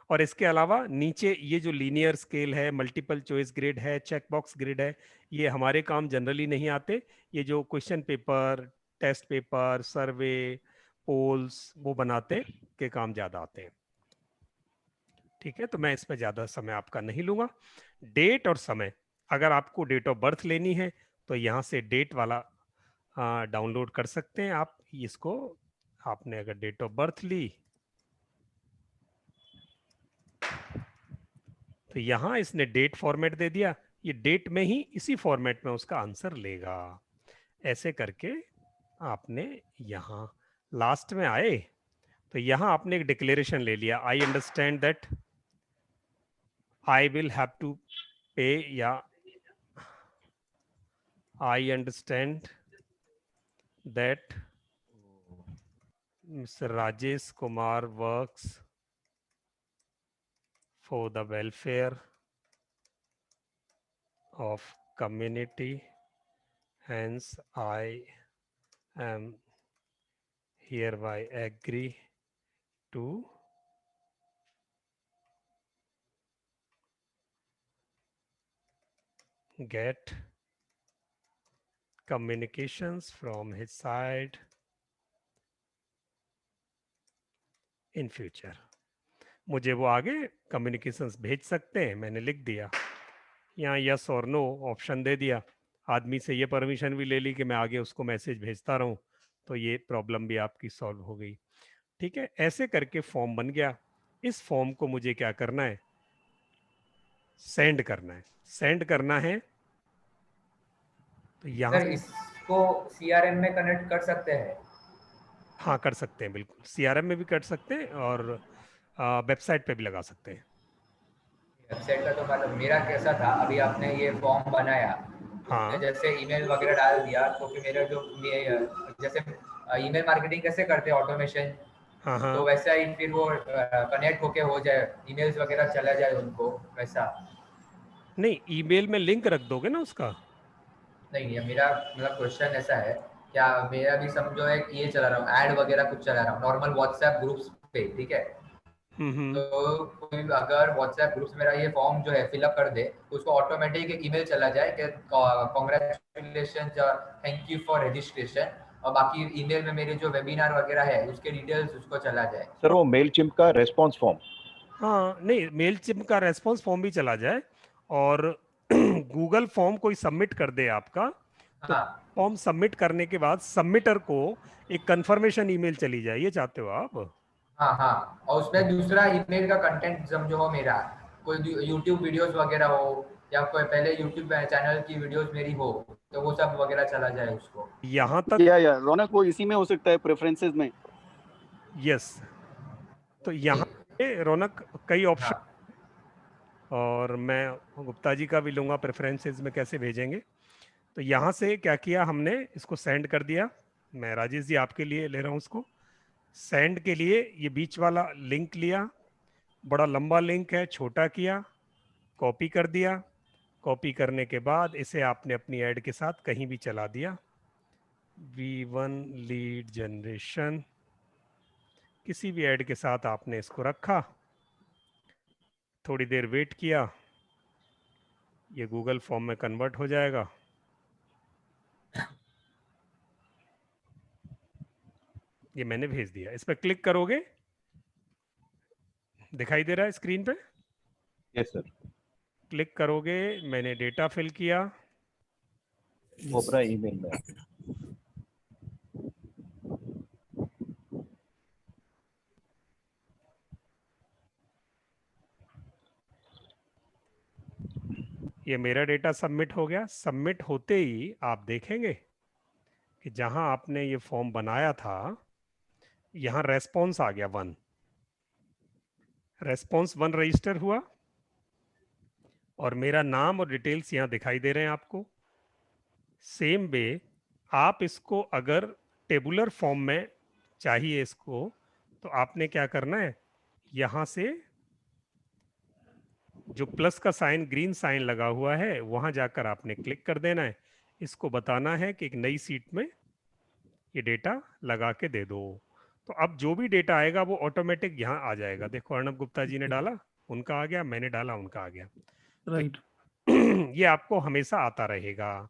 और इसके अलावा नीचे ये जो लीनियर स्केल है, मल्टीपल चॉइस ग्रिड है, चेक बॉक्स ग्रिड है, ये हमारे काम जनरली नहीं आते। ये जो क्वेश्चन पेपर, टेस्ट पेपर, सर्वे, पोल्स वो बनाते के काम ज्यादा आते हैं। ठीक है, तो मैं इस पर ज्यादा समय आपका नहीं लूंगा। डेट और समय, अगर आपको डेट ऑफ बर्थ लेनी है तो यहाँ से डेट वाला डाउनलोड कर सकते हैं आप। इसको आपने अगर डेट ऑफ बर्थ ली तो यहाँ इसने डेट फॉर्मेट दे दिया, ये डेट में ही इसी फॉर्मेट में उसका आंसर लेगा। ऐसे करके आपने यहाँ लास्ट में आए तो यहाँ आपने एक डिक्लेरेशन ले लिया, I understand that I will have to pay, या I understand that mister Rajesh Kumar works for the welfare of community, hence I am hereby agree to get communications from his side in future। मुझे वो आगे communications भेज सकते हैं, मैंने लिख दिया यहाँ यस और नो ऑप्शन दे दिया। आदमी से ये परमिशन भी ले ली कि मैं आगे उसको मैसेज भेजता रहूं, तो ये प्रॉब्लम भी आपकी सॉल्व हो गई। ठीक है, ऐसे करके फॉर्म बन गया। इस फॉर्म को मुझे क्या करना है, सेंड करना है। सेंड करना है तो यहाँ सर इसको सीआरएम में कनेक्ट कर सकते हैं? हाँ कर सकते हैं, बिल्कुल सीआरएम में भी कर सकते हैं और वेबसाइट पे भी लगा सकते हैं। वेबसाइट का तो मतलब मेरा कैसा था, अभी आपने ये फॉर्म बनाया, हाँ जैसे ईमेल वगैरह डाल दिया तो फिर मेरा जो जैसे ईमेल मार्केटिंग कैसे करते हैं ऑटोमेशन, हाँ हाँ तो वैसा ही फिर वो कनेक्ट होके हो जाए, ईमेल्स वगैरह चला जाए उनको, वैसा? नहीं, ईमेल में लिंक रख दोगे ना उसका। नहीं, ये मेरा मतलब क्वेश्चन ऐसा है, क्या मेरा भी समझो है कि ये चला रहा हूँ, ऐड वगैरह कुछ चला रहा हूँ नॉर्मल व्हाट्सएप ग्रुप्स पे, ठीक है? तो कोई अगर व्हाट्सएप ग्रुप्स मेरा ये फॉर्म जो है फिलअप कर दे तो उसको ऑटोमेटिक एक ईमेल चला जाए कि congratulations, thank you for registration, और बाकी ईमेल में मेरे जो वेबिनार वगैरह है उसके डिटेल्स उसको चला जाए। सर वो मेलचिम्प का रेस्पॉन्स फॉर्म, हाँ नहीं, मेलचिम्प का रेस्पॉन्स फॉर्म भी चला जाए, और गूगल फॉर्म कोई सबमिट कर दे आपका, तो हाँ फॉर्म सबमिट करने के बाद सबमिटर को एक कंफर्मेशन ईमेल चली जाए, ये चाहते हो आप? हाँ हाँ, और उसमें दूसरा ईमेल का कंटेंट समझो हो मेरा, कोई यूट्यूब वीडियोस वगैरह हो या कोई पहले यूट्यूब चैनल की वीडियोस मेरी हो, तो वो सब वगैरह चला जाए उसको। यहाँ तक या रौनक वो इसी में हो सकता है, प्रेफरेंसेस में। यस, तो यहाँ पे रौनक कई ऑप्शन, हाँ और मैं गुप्ता जी का भी लूंगा प्रेफरेंसेस में कैसे भेजेंगे। तो यहाँ से क्या किया हमने, इसको सेंड कर दिया। मैं राजेश जी आपके लिए ले रहा हूँ उसको। सेंड के लिए ये बीच वाला लिंक लिया, बड़ा लंबा लिंक है, छोटा किया, कॉपी कर दिया। कॉपी करने के बाद इसे आपने अपनी ऐड के साथ कहीं भी चला दिया। V1 लीड जनरेशन, किसी भी ऐड के साथ आपने इसको रखा, थोड़ी देर वेट किया, ये गूगल फॉर्म में कन्वर्ट हो जाएगा। ये मैंने भेज दिया, इस पर क्लिक करोगे, दिखाई दे रहा है स्क्रीन पे? यस सर, क्लिक करोगे, मैंने डेटा फिल किया, वो अपना ईमेल में। ये मेरा डेटा सबमिट हो गया। सबमिट होते ही आप देखेंगे कि जहां आपने ये फॉर्म बनाया था, यहाँ रेस्पॉन्स आ गया 1, रेस्पॉन्स 1 रजिस्टर हुआ, और मेरा नाम और डिटेल्स यहाँ दिखाई दे रहे हैं आपको। सेम वे आप इसको अगर टेबुलर फॉर्म में चाहिए इसको, तो आपने क्या करना है, यहाँ से जो प्लस का साइन, ग्रीन साइन लगा हुआ है, वहां जाकर आपने क्लिक कर देना है। इसको बताना है कि एक नई सीट में ये डेटा लगा के दे दो। तो अब जो भी डेटा आएगा वो ऑटोमेटिक यहाँ आ जाएगा। देखो अर्णब गुप्ता जी ने डाला, उनका आ गया, मैंने डाला, उनका आ गया। राइट। ये आपको हमेशा आता रहेगा।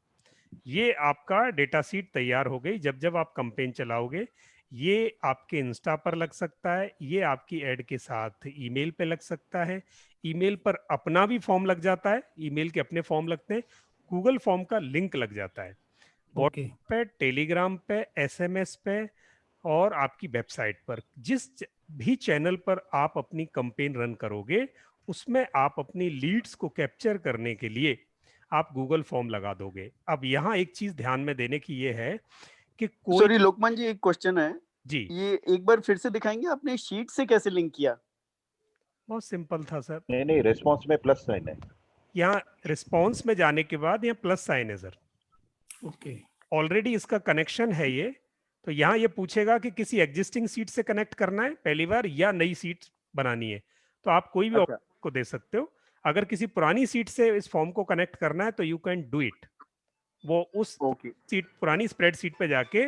ये आपका डेटा सीट तैयार हो गई। जब जब आप कैंपेन चलाओगे, ये आपके इंस्टा पर लग सकता है, ये आपकी ऐड के साथ ईमेल पे लग सकता है। ईमेल पर अपना भी फॉर्म लग जाता है, ईमेल के अपने फॉर्म लगते हैं, गूगल फॉर्म का लिंक लग जाता है, ओके। व्हाट्सएप पे, टेलीग्राम पे, एसएमएस पे, और आपकी वेबसाइट पर जिस भी चैनल पर आप अपनी कैंपेन रन करोगे उसमें आप अपनी लीड्स को कैप्चर करने के लिए आप गूगल फॉर्म लगा दोगे। अब यहाँ एक चीज ध्यान में देने की ये है कि कोई सॉरी लोकमान जी, एक क्वेश्चन है जी, ये एक बार फिर से दिखाएंगे, आपने शीट से कैसे लिंक किया? बहुत सिंपल था सर। नहीं, रेस्पॉन्स में प्लस साइन है। यहाँ रिस्पॉन्स में जाने के बाद यहाँ प्लस साइन है सर, ओके ऑलरेडी इसका कनेक्शन है ये। तो यहाँ ये पूछेगा कि किसी एग्जिस्टिंग सीट से कनेक्ट करना है पहली बार या नई सीट बनानी है, तो आप कोई भी अच्छा। ऑप्शन को दे सकते हो। अगर किसी पुरानी सीट से इस फॉर्म को कनेक्ट करना है तो यू कैन डू इट। वो उस ओके सीट पुरानी स्प्रेड सीट पे जाके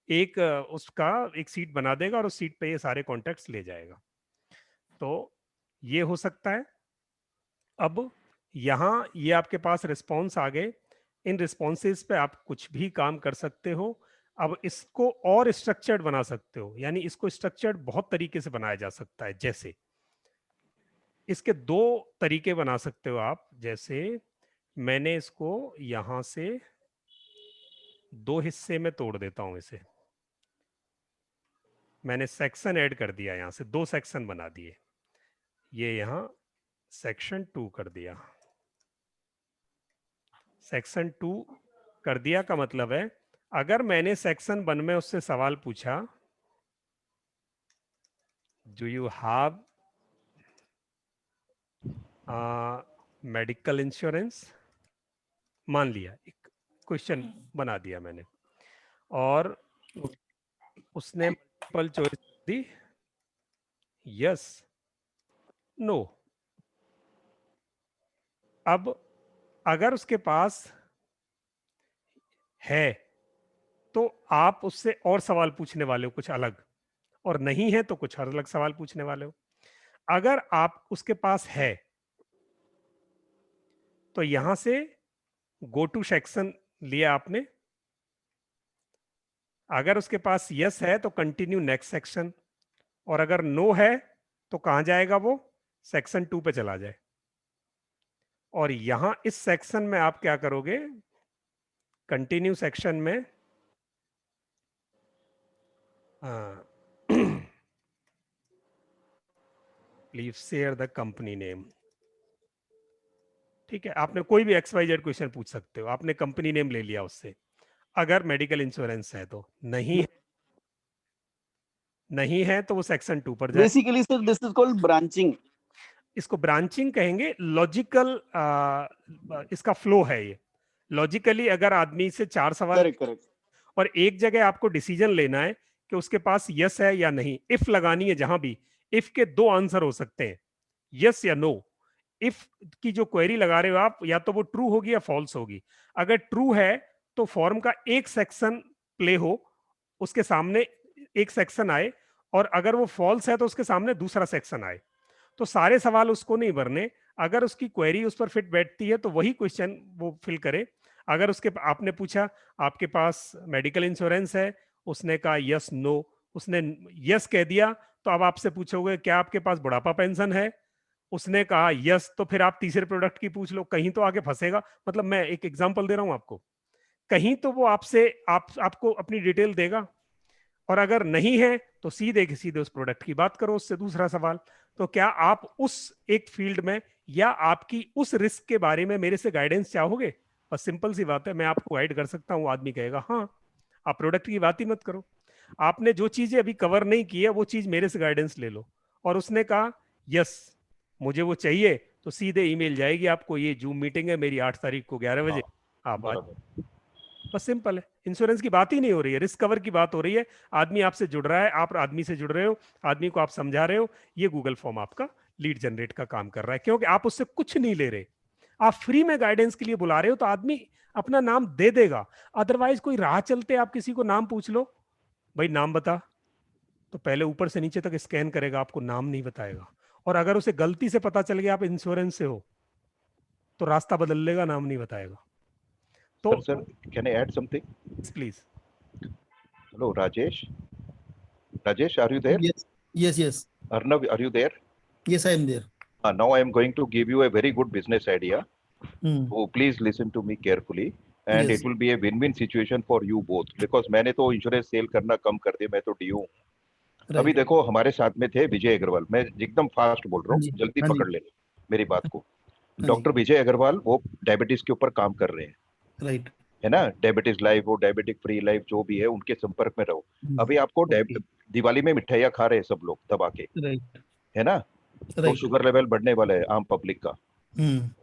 एक उसका एक सीट बना देगा और उस सीट पे ये सारे कॉन्टेक्ट्स ले जाएगा। तो ये हो सकता है। अब यहाँ ये आपके पास रिस्पॉन्स आ गए, इन रिस्पॉन्सेज पे आप कुछ भी काम कर सकते हो। अब इसको और स्ट्रक्चर्ड बना सकते हो, यानी इसको स्ट्रक्चर्ड बहुत तरीके से बनाया जा सकता है। जैसे इसके दो तरीके बना सकते हो आप। जैसे मैंने इसको यहां से दो हिस्से में तोड़ देता हूं, इसे मैंने सेक्शन ऐड कर दिया, यहां से दो सेक्शन बना दिए। ये यहां सेक्शन 2 कर दिया। सेक्शन 2 कर दिया का मतलब है अगर मैंने सेक्शन 1 में उससे सवाल पूछा do you have medical insurance, मान लिया एक क्वेश्चन बना दिया मैंने, और उसने मल्टीपल चॉइस दी यस नो। अब अगर उसके पास है तो आप उससे और सवाल पूछने वाले हो कुछ अलग, और नहीं है तो कुछ अलग सवाल पूछने वाले हो। अगर आप उसके पास है तो यहां से गो टू सेक्शन लिया आपने, अगर उसके पास यस है तो कंटिन्यू नेक्स्ट सेक्शन, और अगर नो है तो कहां जाएगा वो, सेक्शन 2 पे चला जाए। और यहां इस सेक्शन में आप क्या करोगे, कंटिन्यू सेक्शन में please share the company name. ठीक है, आपने कोई भी XYZ क्वेश्चन पूछ सकते हो, आपने कंपनी नेम ले लिया उससे, अगर मेडिकल इंश्योरेंस है तो। नहीं है तो वो सेक्शन 2 पर जाए। Basically sir this is called branching. इसको ब्रांचिंग कहेंगे। लॉजिकल इसका फ्लो है ये। लॉजिकली अगर आदमी से 4 सवाल करेक्ट करेक्ट। और एक जगह आपको डिसीजन लेना है कि उसके पास यस है या नहीं, इफ लगानी है जहां भी, इफ के दो आंसर हो सकते हैं, यस या नो। इफ की जो क्वेरी लगा रहे हो आप, या तो वो ट्रू होगी या फॉल्स होगी। अगर ट्रू है तो फॉर्म का एक सेक्शन प्ले हो, उसके सामने एक सेक्शन आए, और अगर वो फॉल्स है तो उसके सामने दूसरा सेक्शन आए। तो सारे सवाल उसको नहीं भरने, अगर उसकी क्वेरी उस पर फिट बैठती है तो वही क्वेश्चन वो फिल करे। अगर उसके आपने पूछा आपके पास मेडिकल इंश्योरेंस है, उसने कहा यस नो, उसने यस कह दिया, तो अब आपसे पूछोगे क्या आपके पास बुढ़ापा पेंशन है, उसने कहा यस, तो फिर आप तीसरे प्रोडक्ट की पूछ लो, कहीं तो आगे फंसेगा। मतलब मैं एक एग्जांपल दे रहा हूं आपको, कहीं तो वो आपसे आपको अपनी डिटेल देगा, और अगर नहीं है तो सीधे के सीधे उस प्रोडक्ट की बात करो, उससे दूसरा सवाल। तो क्या आप उस एक फील्ड में या आपकी उस रिस्क के बारे में मेरे से गाइडेंस चाहोगे? बस सिंपल सी बात है, मैं आपको गाइड कर सकता हूं। आदमी कहेगा हाँ, आप प्रोडक्ट की बात ही मत करो, आपने जो चीजें अभी कवर नहीं की है वो चीज मेरे से गाइडेंस ले लो। और उसने कहा यस मुझे वो चाहिए, तो सीधे ईमेल जाएगी आपको, ये जूम मीटिंग है मेरी 8 तारीख को 11 बजे, आप आज। बराबर। बस सिंपल है। इंश्योरेंस की बात ही नहीं हो रही है, रिस्क कवर की बात हो रही है। आदमी आपसे जुड़ रहा है, आप आदमी से जुड़ रहे हो, आदमी को आप समझा रहे हो। ये गूगल फॉर्म आपका लीड जनरेट का काम कर रहा है, क्योंकि आप उससे कुछ नहीं ले रहे, आप फ्री में गाइडेंस के लिए बुला रहे हो, तो आदमी अपना नाम दे देगा। अदरवाइज कोई राह चलते आप किसी को नाम पूछ लो, भाई नाम बता, तो पहले ऊपर से नीचे तक स्कैन करेगा, आपको नाम नहीं बताएगा। और अगर उसे गलती से पता चल गया आप इंश्योरेंस से हो, तो रास्ता बदल लेगा, नाम नहीं बताएगा। तो sir can I add something? Please. Hello Rajesh, Rajesh, are you there? Yes. Arnav, are you there? Yes, I am there. Now I am going to give you a very good business idea. Hmm. So please listen to me carefully. And Yes. It will be a win win situation for you both, because मैंने तो insurance cell करना कम कर दिया, मैं तो do हूँ। अभी Right. देखो हमारे साथ में थे विजय अग्रवाल, मैं एकदम फास्ट बोल रहा हाँ हूँ, जी, जल्दी हाँ जी, पकड़ लेना मेरी बात को। हाँ जी, डॉक्टर विजय अग्रवाल वो डायबिटीज के ऊपर काम कर रहे हैं, राइट, है ना, डायबिटीज लाइफ, वो डायबिटिक फ्री लाइफ जो भी है उनके संपर्क में रहो। अभी आपको ओके, दिवाली में मिठाइयाँ खा रहे हैं सब लोग दबा के, राइट, है ना, तो राइट, शुगर लेवल बढ़ने वाला है आम पब्लिक का।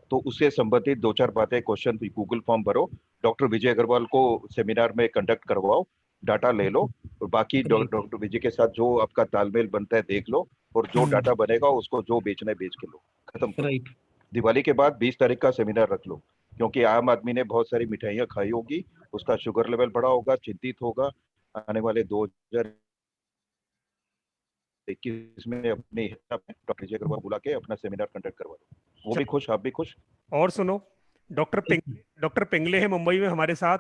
तो उससे संबंधित 2-4 बातें, क्वेश्चन गूगल फॉर्म भरो, डॉक्टर विजय अग्रवाल को सेमिनार में कंडक्ट करवाओ, डाटा ले लो, और बाकी राइट, डॉक्टर विजय के साथ जो आपका तालमेल बनता है देख लो, और जो डाटा बनेगा उसको जो बेचना है बेच के लो, खत्म करो। राइट, दिवाली के बाद 20 तारीख का सेमिनार रख लो, क्योंकि आम आदमी ने बहुत सारी मिठाइयाँ खाई होगी, उसका शुगर लेवल बढ़ा होगा, चिंतित होगा, आने वाले 2021 में अपने डॉक्टर विजय अग्रवाल बुला के अपना सेमिनार कंडक्ट करवा दो, वो भी खुश, आप भी खुश। और सुनो, डॉक्टर पिंगले हैं मुंबई में हमारे साथ,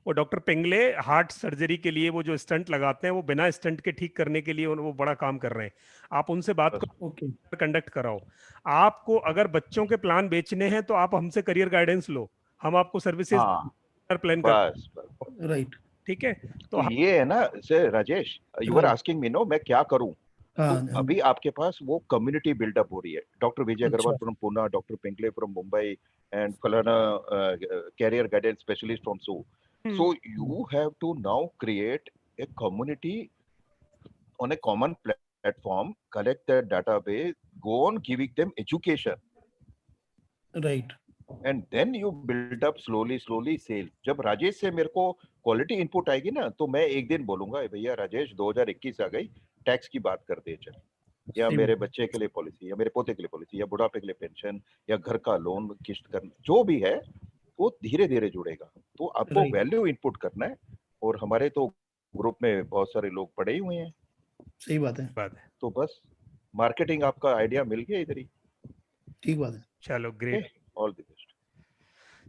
और डॉक्टर पिंगले हार्ट सर्जरी के लिए वो जो स्टंट लगाते हैं वो बिना स्टंट के ठीक करने के लिए वो बड़ा काम कर रहे हैं। आप उनसे बात करो, ओके, कंडक्ट कराओ। आपको अगर बच्चों के प्लान बेचने हैं तो आप हमसे करियर गाइडेंस लो, हम आपको सर्विसेज हाँ प्लान कर, बस बस। राइट, ठीक है। तो ये है ना से Rajesh, you are Right. Asking me नो मैं क्या करूं, हाँ, तो अभी आपके पास वो कम्युनिटी बिल्डअप हो रही है, डॉक्टर विजय अग्रवाल अच्छा, from Pune, doctor Pingale from Mumbai, and फलाना career guidance specialist from so you have to now create a community on a common platform, collect their database, go on giving them education, right, and then you build up slowly sales. जब राजेश से मेरे को quality input आएगी ना, तो मैं एक दिन बोलूंगा भैया राजेश 2021 आ गई, टैक्स की बात करते हैं चल, या सही मेरे बात, बच्चे के लिए पॉलिसी, या मेरे पोते के लिए पॉलिसी, या बुढ़ापे के लिए पेंशन, या घर का लोन किस्त करना, जो भी है वो धीरे धीरे जुड़ेगा। तो आपको राइट, वैल्यू इनपुट करना है, और हमारे तो ग्रुप में बहुत सारे लोग पड़े ही हुए हैं, सही बात है, बात है। तो बस मार्केटिंग आपका आइडिया मिल गया इधर ही। ठीक बात है, चलो ग्रेट, ऑल द बेस्ट।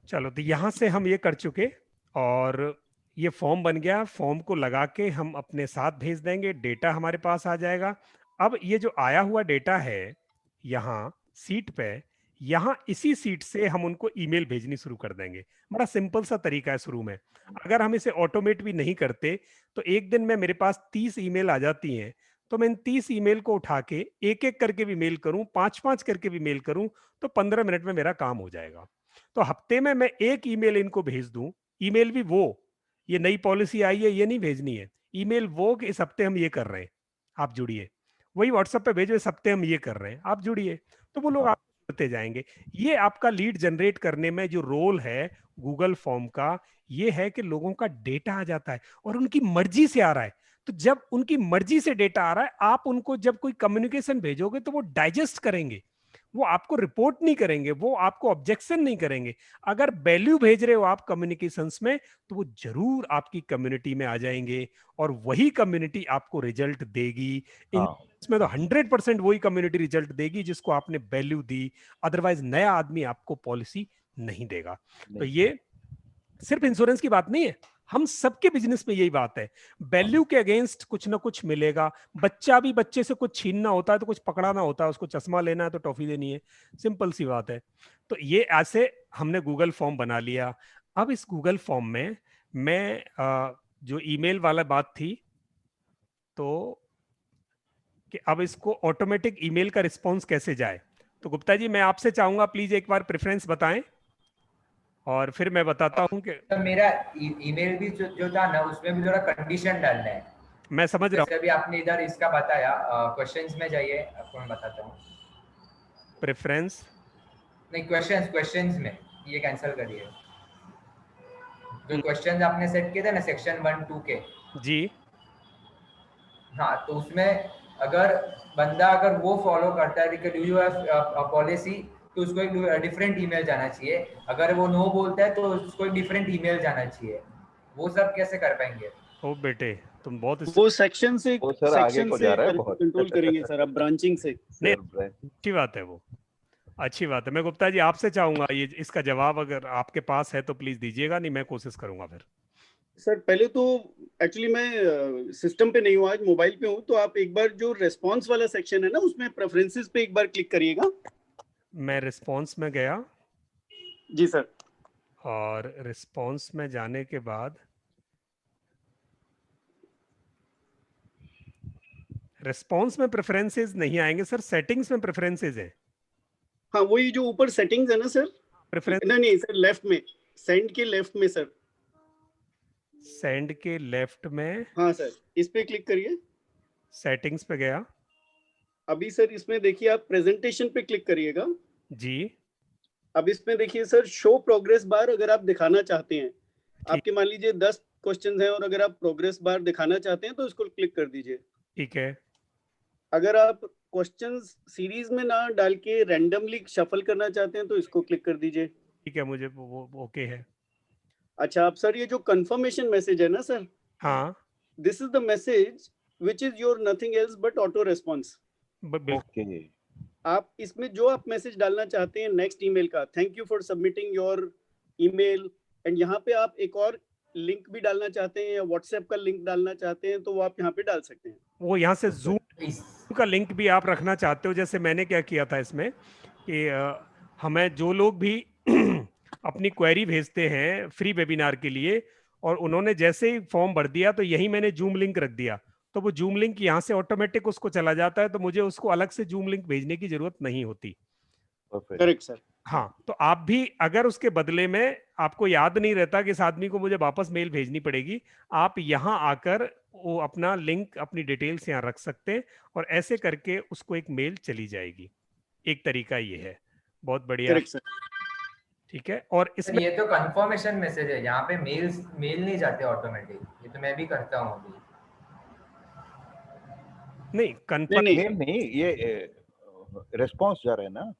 चलो तो यहाँ से हम ये कर चुके, और ये फॉर्म बन गया, फॉर्म को लगा के हम अपने साथ भेज देंगे, डेटा हमारे पास आ जाएगा। अब ये जो आया हुआ डेटा है यहाँ सीट पे, यहाँ इसी सीट से हम उनको ईमेल भेजनी शुरू कर देंगे। बड़ा सिंपल सा तरीका है शुरू में, अगर हम इसे ऑटोमेट भी नहीं करते तो एक दिन में मेरे पास 30 ईमेल आ जाती हैं, तो मैं इन 30 ईमेल को उठा के एक एक करके भी मेल करूं, 5-5 करके भी मेल करूं, तो 15 मिनट में मेरा काम हो जाएगा। तो हफ्ते में मैं एक ईमेल इनको भेज दूं, ईमेल भी वो, ये नई पॉलिसी आई है ये नहीं भेजनी है, ईमेल वो कि इस हफ्ते हम ये कर रहे हैं, आप जुड़िए, वही व्हाट्सएप पे भेजो इस हफ्ते हम ये कर रहे हैं, आप जुड़िए, तो वो लोग आप जुड़ते जाएंगे। ये आपका लीड जनरेट करने में जो रोल है गूगल फॉर्म का, ये है कि लोगों का डेटा आ जाता है और उनकी मर्जी से आ रहा है। तो जब उनकी मर्जी से डेटा आ रहा है, आप उनको जब कोई कम्युनिकेशन भेजोगे तो वो डाइजेस्ट करेंगे, वो आपको रिपोर्ट नहीं करेंगे, वो आपको ऑब्जेक्शन नहीं करेंगे। अगर वैल्यू भेज रहे हो आप कम्युनिकेशंस में, तो वो जरूर आपकी कम्युनिटी में आ जाएंगे, और वही कम्युनिटी आपको रिजल्ट देगी। इसमें तो 100% वही कम्युनिटी रिजल्ट देगी जिसको आपने वैल्यू दी, अदरवाइज नया आदमी आपको पॉलिसी नहीं देगा। तो ये सिर्फ इंश्योरेंस की बात नहीं है, हम सबके बिजनेस में यही बात है, वैल्यू के अगेंस्ट कुछ ना कुछ मिलेगा। बच्चा भी, बच्चे से कुछ छीनना होता है तो कुछ पकड़ाना होता है, उसको चश्मा लेना है तो टॉफी देनी है, सिंपल सी बात है। तो ये ऐसे हमने गूगल फॉर्म बना लिया। अब इस गूगल फॉर्म में मैं जो ईमेल वाला बात थी, तो कि अब इसको ऑटोमेटिक ईमेल का रिस्पॉन्स कैसे जाए, तो गुप्ता जी मैं आपसे चाहूंगा प्लीज एक बार प्रेफरेंस बताएं, और फिर मैं बताता हूं कि तो मेरा ईमेल भी जो था ना, उसमें भी थोड़ा कंडीशन डालना है। मैं समझ रहा हूँ। जैसे अभी आपने इधर इसका बताया, क्वेश्चंस में जाइए, आपको मैं बताता हूँ। प्रेफरेंस नहीं, क्वेश्चंस में ये कैंसिल करिए। जो क्वेश्चंस आपने सेट किए थे ना सेक्शन 1-2 के, जी, हाँ, तो उसमें अगर बंदा अगर वो फॉलो करता है कि डू यू हैव पॉलिसी, तो उसको एक डिफरेंट ईमेल जाना चाहिए। अगर वो नो बोलता है तो उसको एक डिफरेंट ईमेल जाना चाहिए। वो सब कैसे कर पाएंगे? ओ बेटे तुम बहुत वो सेक्शन से वो सर आगे को जा रहा है बहुत। कंट्रोल करेंगे सर, अब ब्रांचिंग से। नहीं, अच्छी बात है, वो अच्छी बात है। मैं गुप्ता जी आपसे चाहूंगा ये इसका जवाब अगर आपके पास है तो प्लीज दीजिएगा, नहीं मैं कोशिश करूंगा फिर। सर पहले तो एक्चुअली मैं सिस्टम पे नहीं हूँ, आज मोबाइल पे हूँ, तो आप एक बार जो रेस्पॉन्स वाला सेक्शन है ना, उसमें प्रेफरेंसेस पे एक बार क्लिक करिएगा। मैं रिस्पॉन्स में गया जी सर। और रिस्पॉन्स में जाने के बाद रिस्पॉन्स में प्रेफरेंसेस नहीं आएंगे सर, सेटिंग्स में प्रेफरेंसेस हैं। हाँ वही जो ऊपर सेटिंग्स है ना सर, प्रेफरेंस नहीं नहीं सर, लेफ्ट में, सेंड के लेफ्ट में सर। सेंड के लेफ्ट में, हाँ सर, इस पे क्लिक करिए। सेटिंग्स पे गया अभी सर इसमें देखिए, आप प्रेजेंटेशन पे क्लिक करिएगा जी। अब इसमें देखिए सर, शो प्रोग्रेस बार अगर आप दिखाना चाहते हैं, ठीक। आपके मान लीजिए 10 क्वेश्चन हैं और अगर आप प्रोग्रेस बार दिखाना चाहते हैं तो इसको क्लिक कर दीजिए। ठीक है, अगर आप क्वेश्चंस सीरीज में ना डाल के रैंडमली शफल करना चाहते हैं तो इसको क्लिक कर दीजिए। ठीक है, मुझे वो ओके है। अच्छा, अब सर ये जो कंफर्मेशन मैसेज है ना सर, हाँ this is the message which is your nothing else but auto response. बिल्कुल। ओके, आप इसमें जो आप मैसेज डालना चाहते हैं नेक्स्ट ईमेल का, thank you for submitting your email, and यहाँ पे आप एक और लिंक भी डालना चाहते हैं या व्हाट्सएप का लिंक डालना चाहते हैं तो वो आप यहाँ पे डाल सकते हैं। वो यहाँ से अच्छा। जूम का लिंक भी आप रखना चाहते हो, जैसे मैंने क्या किया था इसमें कि हमें जो लोग भी अपनी क्वेरी भेजते हैं फ्री वेबिनार के लिए और उन्होंने जैसे ही फॉर्म भर दिया तो यही मैंने जूम लिंक रख दिया, तो वो जूम लिंक यहाँ से ऑटोमेटिक उसको चला जाता है, तो मुझे उसको अलग से जूम लिंक भेजने की जरूरत नहीं होती। परफेक्ट। Correct sir. हाँ, तो आप भी अगर उसके बदले में आपको याद नहीं रहता कि इस आदमी को मुझे वापस मेल भेजनी पड़ेगी, आप यहाँ आकर वो अपना लिंक, अपनी डिटेल्स यहाँ रख सकते हैं और ऐसे करके उसको एक मेल चली जाएगी। एक तरीका ये है। बहुत बढ़िया। Correct sir. ठीक है, और सर इसमें ये तो कंफर्मेशन मैसेज है, यहाँ पे मेल नहीं जाते ऑटोमेटिक, ये तो मैं भी करता हूँ अभी। नहीं नहीं कंफर्म नहीं मेल नहीं, ये रिस्पॉन्स जा रहा है ना।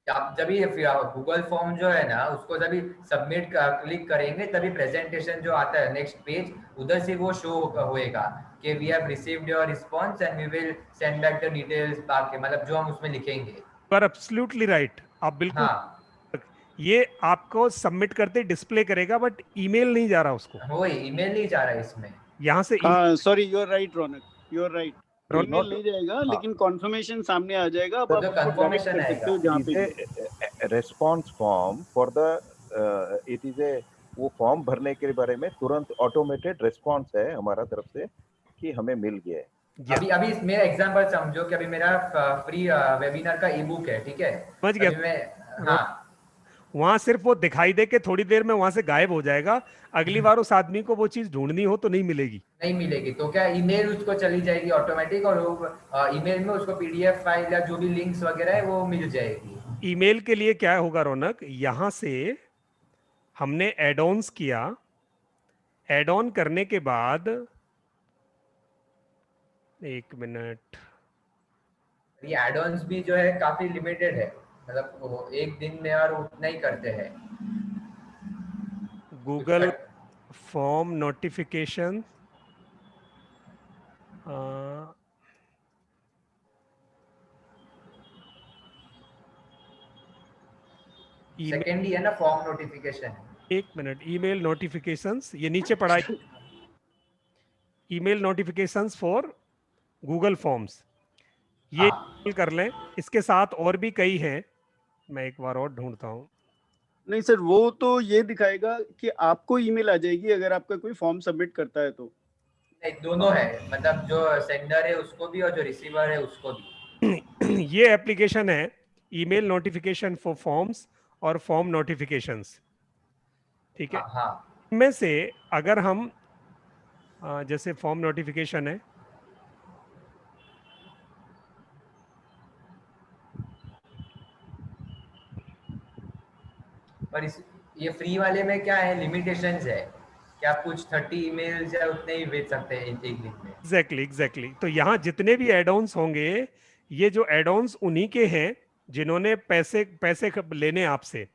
आप जब ये गूगल फॉर्म जो है ना, उसको जब सबमिट क्लिक करेंगे तभी प्रेजेंटेशन जो आता है नेक्स्ट पेज, उधर से वो शो होएगा कि we have received your response and we will send back the details back, मतलब जो हम उसमें लिखेंगे। यू आर एब्सोल्युटली राइट, आप बिल्कुल। हाँ, ये आपको सबमिट करते डिस्प्ले करेगा बट ईमेल नहीं जा रहा उसको, वही ईमेल नहीं जा रहा इसमें। यहाँ से हाँ sorry, you are right Raunak, you are right, Raunak- email नहीं जाएगा हाँ। लेकिन कॉन्फर्मेशन सामने आ जाएगा। अब तो आप जो उसको डायरेक्ट confirmation कर सकते हो आएगा। जहाँ पे भी। Response form for the it is a, वो फॉर्म भरने के बारे में तुरंत ऑटोमेटेड रेस्पॉन्स है हमारा तरफ से कि हमें मिल गया है। Yes, अभी मेरा एग्जांपल समझो कि अभी मेरा फ्री वेबिनार का ई बुक है, ठीक है। समझ गया। अभी मैं, हाँ वहां सिर्फ वो दिखाई दे के थोड़ी देर में वहां से गायब हो जाएगा, अगली बार उस आदमी को वो चीज ढूंढनी हो तो नहीं मिलेगी। नहीं मिलेगी तो क्या ईमेल उसको चली जाएगी ऑटोमेटिक, और वो ईमेल में उसको पीडीएफ फाइल या जो भी लिंक्स वगैरह है वो मिल जाएगी। ईमेल के लिए क्या होगा रौनक, यहां से हमने एड ऑन्स किया, एड ऑन करने के बाद, एक मिनट, ये एड ऑन्स भी जो है काफी लिमिटेड है, मतलब वो एक दिन में और उतना ही करते हैं। गूगल फॉर्म नोटिफिकेशन, सेकेंड ही है ना फॉर्म नोटिफिकेशन। एक मिनट, ईमेल नोटिफिकेशंस, ये नीचे पड़ा है, email notifications for Google forms, ये हाँ। कर लें। इसके साथ और भी कई हैं, मैं एक बार और ढूंढता हूँ। नहीं सर, वो तो ये दिखाएगा कि आपको ईमेल आ जाएगी अगर आपका कोई फॉर्म सबमिट करता है तो। नहीं, दोनों है, मतलब जो सेंडर है उसको भी और जो रिसीवर है उसको भी। ये एप्लीकेशन है ईमेल नोटिफिकेशन फॉर फॉर्म्स और फॉर्म नोटिफिकेशंस, ठीक है। हाँ इनमें से अगर हम जैसे फॉर्म नोटिफिकेशन है, पर ये फ्री वाले में क्या है, लिमिटेशंस है कि आप कुछ 30 ईमेल्स या उतने ही भेज सकते हैं एक दिन में। एग्जैक्टली। तो यहाँ जितने भी एड ऑन्स होंगे, ये जो एड ऑन्स उन्हीं के हैं जिन्होंने पैसे लेने आपसे।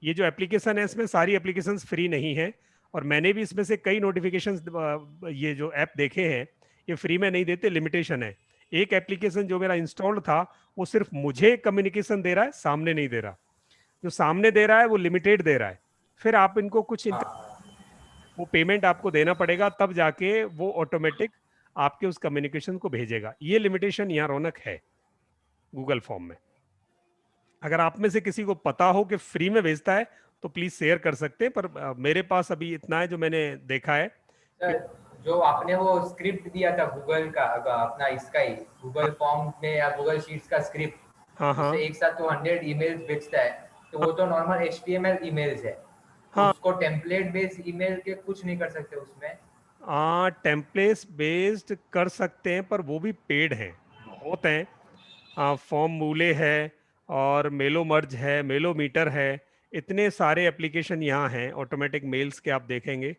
ये जो एप्लीकेशन है इसमें सारी एप्लीकेशंस फ्री नहीं है, और मैंने भी इसमें से कई नोटिफिकेशंस ये जो ऐप देखे हैं, ये फ्री में नहीं देते, लिमिटेशन है। एक एप्लीकेशन जो मेरा इंस्टॉल्ड था वो सिर्फ मुझे कम्युनिकेशन दे रहा है, सामने नहीं दे रहा। जो सामने दे रहा है वो लिमिटेड दे रहा है, फिर आप इनको कुछ वो पेमेंट आपको देना पड़ेगा, तब जाके वो ऑटोमेटिक आपके उस कम्युनिकेशन को भेजेगा। ये लिमिटेशन यहाँ रौनक है गूगल फॉर्म में। अगर आप में से किसी को पता हो कि फ्री में भेजता है तो प्लीज शेयर कर सकते हैं, पर मेरे पास अभी इतना है जो मैंने देखा है। सर जो आपने वो स्क्रिप्ट दिया था गूगल का अपना इसका ही गूगल फॉर्म में या गूगल शीट्स का स्क्रिप्ट, हाँ हाँ उससे एक साथ तो 100 ईमेल्स भेजता है, तो वो तो नॉर्मल HTML ईमेल्स है, तो हाँ उसको टेम्पलेट बेस्ड ईमेल के कुछ नहीं कर सकते उसमें? टेम्पलेट्स बेस्ड कर सकते हैं, पर वो भी पेड हैं, बहुत हैं। फॉर्म मूले है और मेलो मर्ज है, मेलो मीटर है, इतने सारे एप्लीकेशन यहाँ हैं ऑटोमेटिक मेल्स के, आप देखेंगे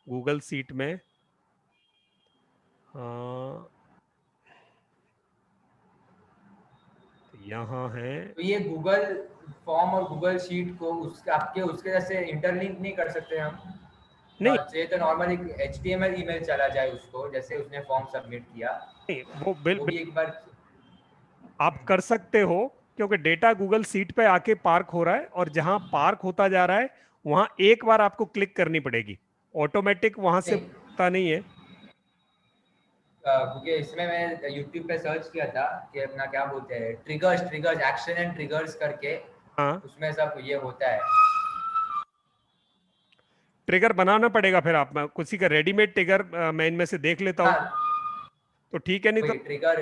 गूगल सीट में। यहाँ है। तो ये गूगल फॉर्म और गूगल शीट को आपके उसके जैसे इंटरलिंक नहीं कर सकते हम? नहीं चाहिए तो नॉर्मल एक HTML ईमेल चला जाए उसको, जैसे उसने फॉर्म सबमिट किया, नहीं वो बिल वो भी एक बार। आप कर सकते हो, क्योंकि डेटा गूगल सीट पे आके पार्क हो रहा है, और जहां पार्क होता जा रहा है वहां एक बार आपको क्लिक करनी पड़ेगी, ऑटोमेटिक वहां से नहीं, होता नहीं है। क्योंकि इसमें मैं YouTube पे सर्च किया था कि अपना क्या बोलते हैं, triggers triggers action and triggers करके, हाँ, उसमें सब ये होता है। ट्रिगर बनाना पड़ेगा फिर आप, मैं किसी का रेडीमेड ट्रिगर मैं इनमें से देख लेता हूँ, हाँ तो ठीक है, नहीं तो वही ट्रिगर।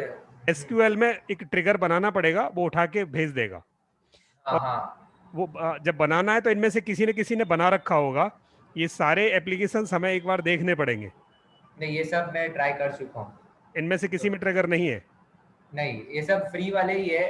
एसक्यूएल में एक ट्रिगर बनाना पड़ेगा, वो उठा के भेज देगा। हाँ और हाँ, वो जब बनाना है तो इनमें से किसी न किसी ने बना रखा होगा, ये सारे एप्लीकेशन हमें एक बार देखने पड़ेंगे। नहीं ये सब मैं ट्राई कर चुका हूँ। इनमें से किसी तो में ट्रिगर नहीं है। नहीं, ये सब फ्री वाले ही है,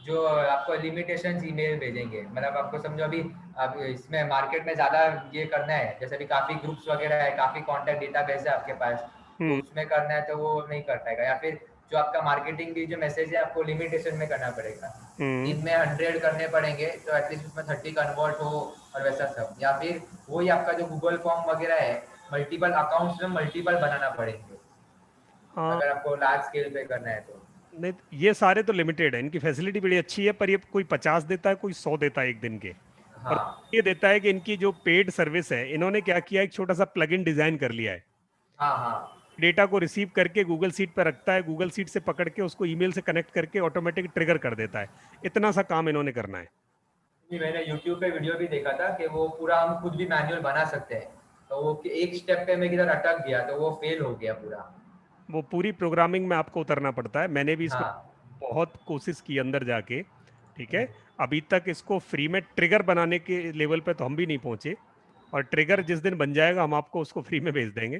जो आपको लिमिटेशंस ईमेल भेजेंगे, मतलब आपको समझो अभी अब इसमें मार्केट में ज़्यादा ये करना है, जैसे अभी काफ़ी ग्रुप्स वगैरह है, काफ़ी कॉन्टैक्ट डेटाबेस है आपके पास, तो हम्म उसमें करना है तो वो नहीं कर पाएगा, या फिर जो आपका मार्केटिंग की जो मैसेज है आपको लिमिटेशन में करना पड़ेगा, हम्म दिन में 100 करने पड़ेंगे, तो एटलीस्ट उसमें 30 कन्वर्ट हो और वैसा सब, या फिर वही आपका जो गूगल फॉर्म वगैरह है, मल्टीपल अकाउंट्स में मल्टीपल बनाना पड़ेंगे हाँ, अगर आपको लार्ज स्केल पे करना है तो। नहीं ये सारे तो लिमिटेड है, इनकी फैसिलिटी बड़ी अच्छी है, पर ये कोई 50 देता है, कोई 100 देता है एक दिन के। और हाँ ये देता है कि इनकी जो पेड सर्विस है, इन्होंने क्या किया, एक छोटा सा प्लगइन डिजाइन कर लिया है, हाँ हाँ। डेटा को रिसीव करके गूगल सीट पर रखता है, गूगल सीट से पकड़ के उसको ईमेल से कनेक्ट करके ऑटोमेटिक ट्रिगर कर देता है। इतना सा काम इन्होंने करना है। जी मैंने YouTube पे वीडियो भी देखा था कि वो पूरा हम खुद भी मैनुअल बना सकते हैं, तो वो एक स्टेप पे मैं किधर अटक गया तो वो फेल हो गया पूरा। वो पूरी प्रोग्रामिंग में आपको उतरना पड़ता है, मैंने भी इसमें हाँ बहुत कोशिश की अंदर जाके। ठीक है, अभी तक इसको फ्री में ट्रिगर बनाने के लेवल पे तो हम भी नहीं पहुंचे, और ट्रिगर जिस दिन बन जाएगा हम आपको उसको फ्री में भेज देंगे।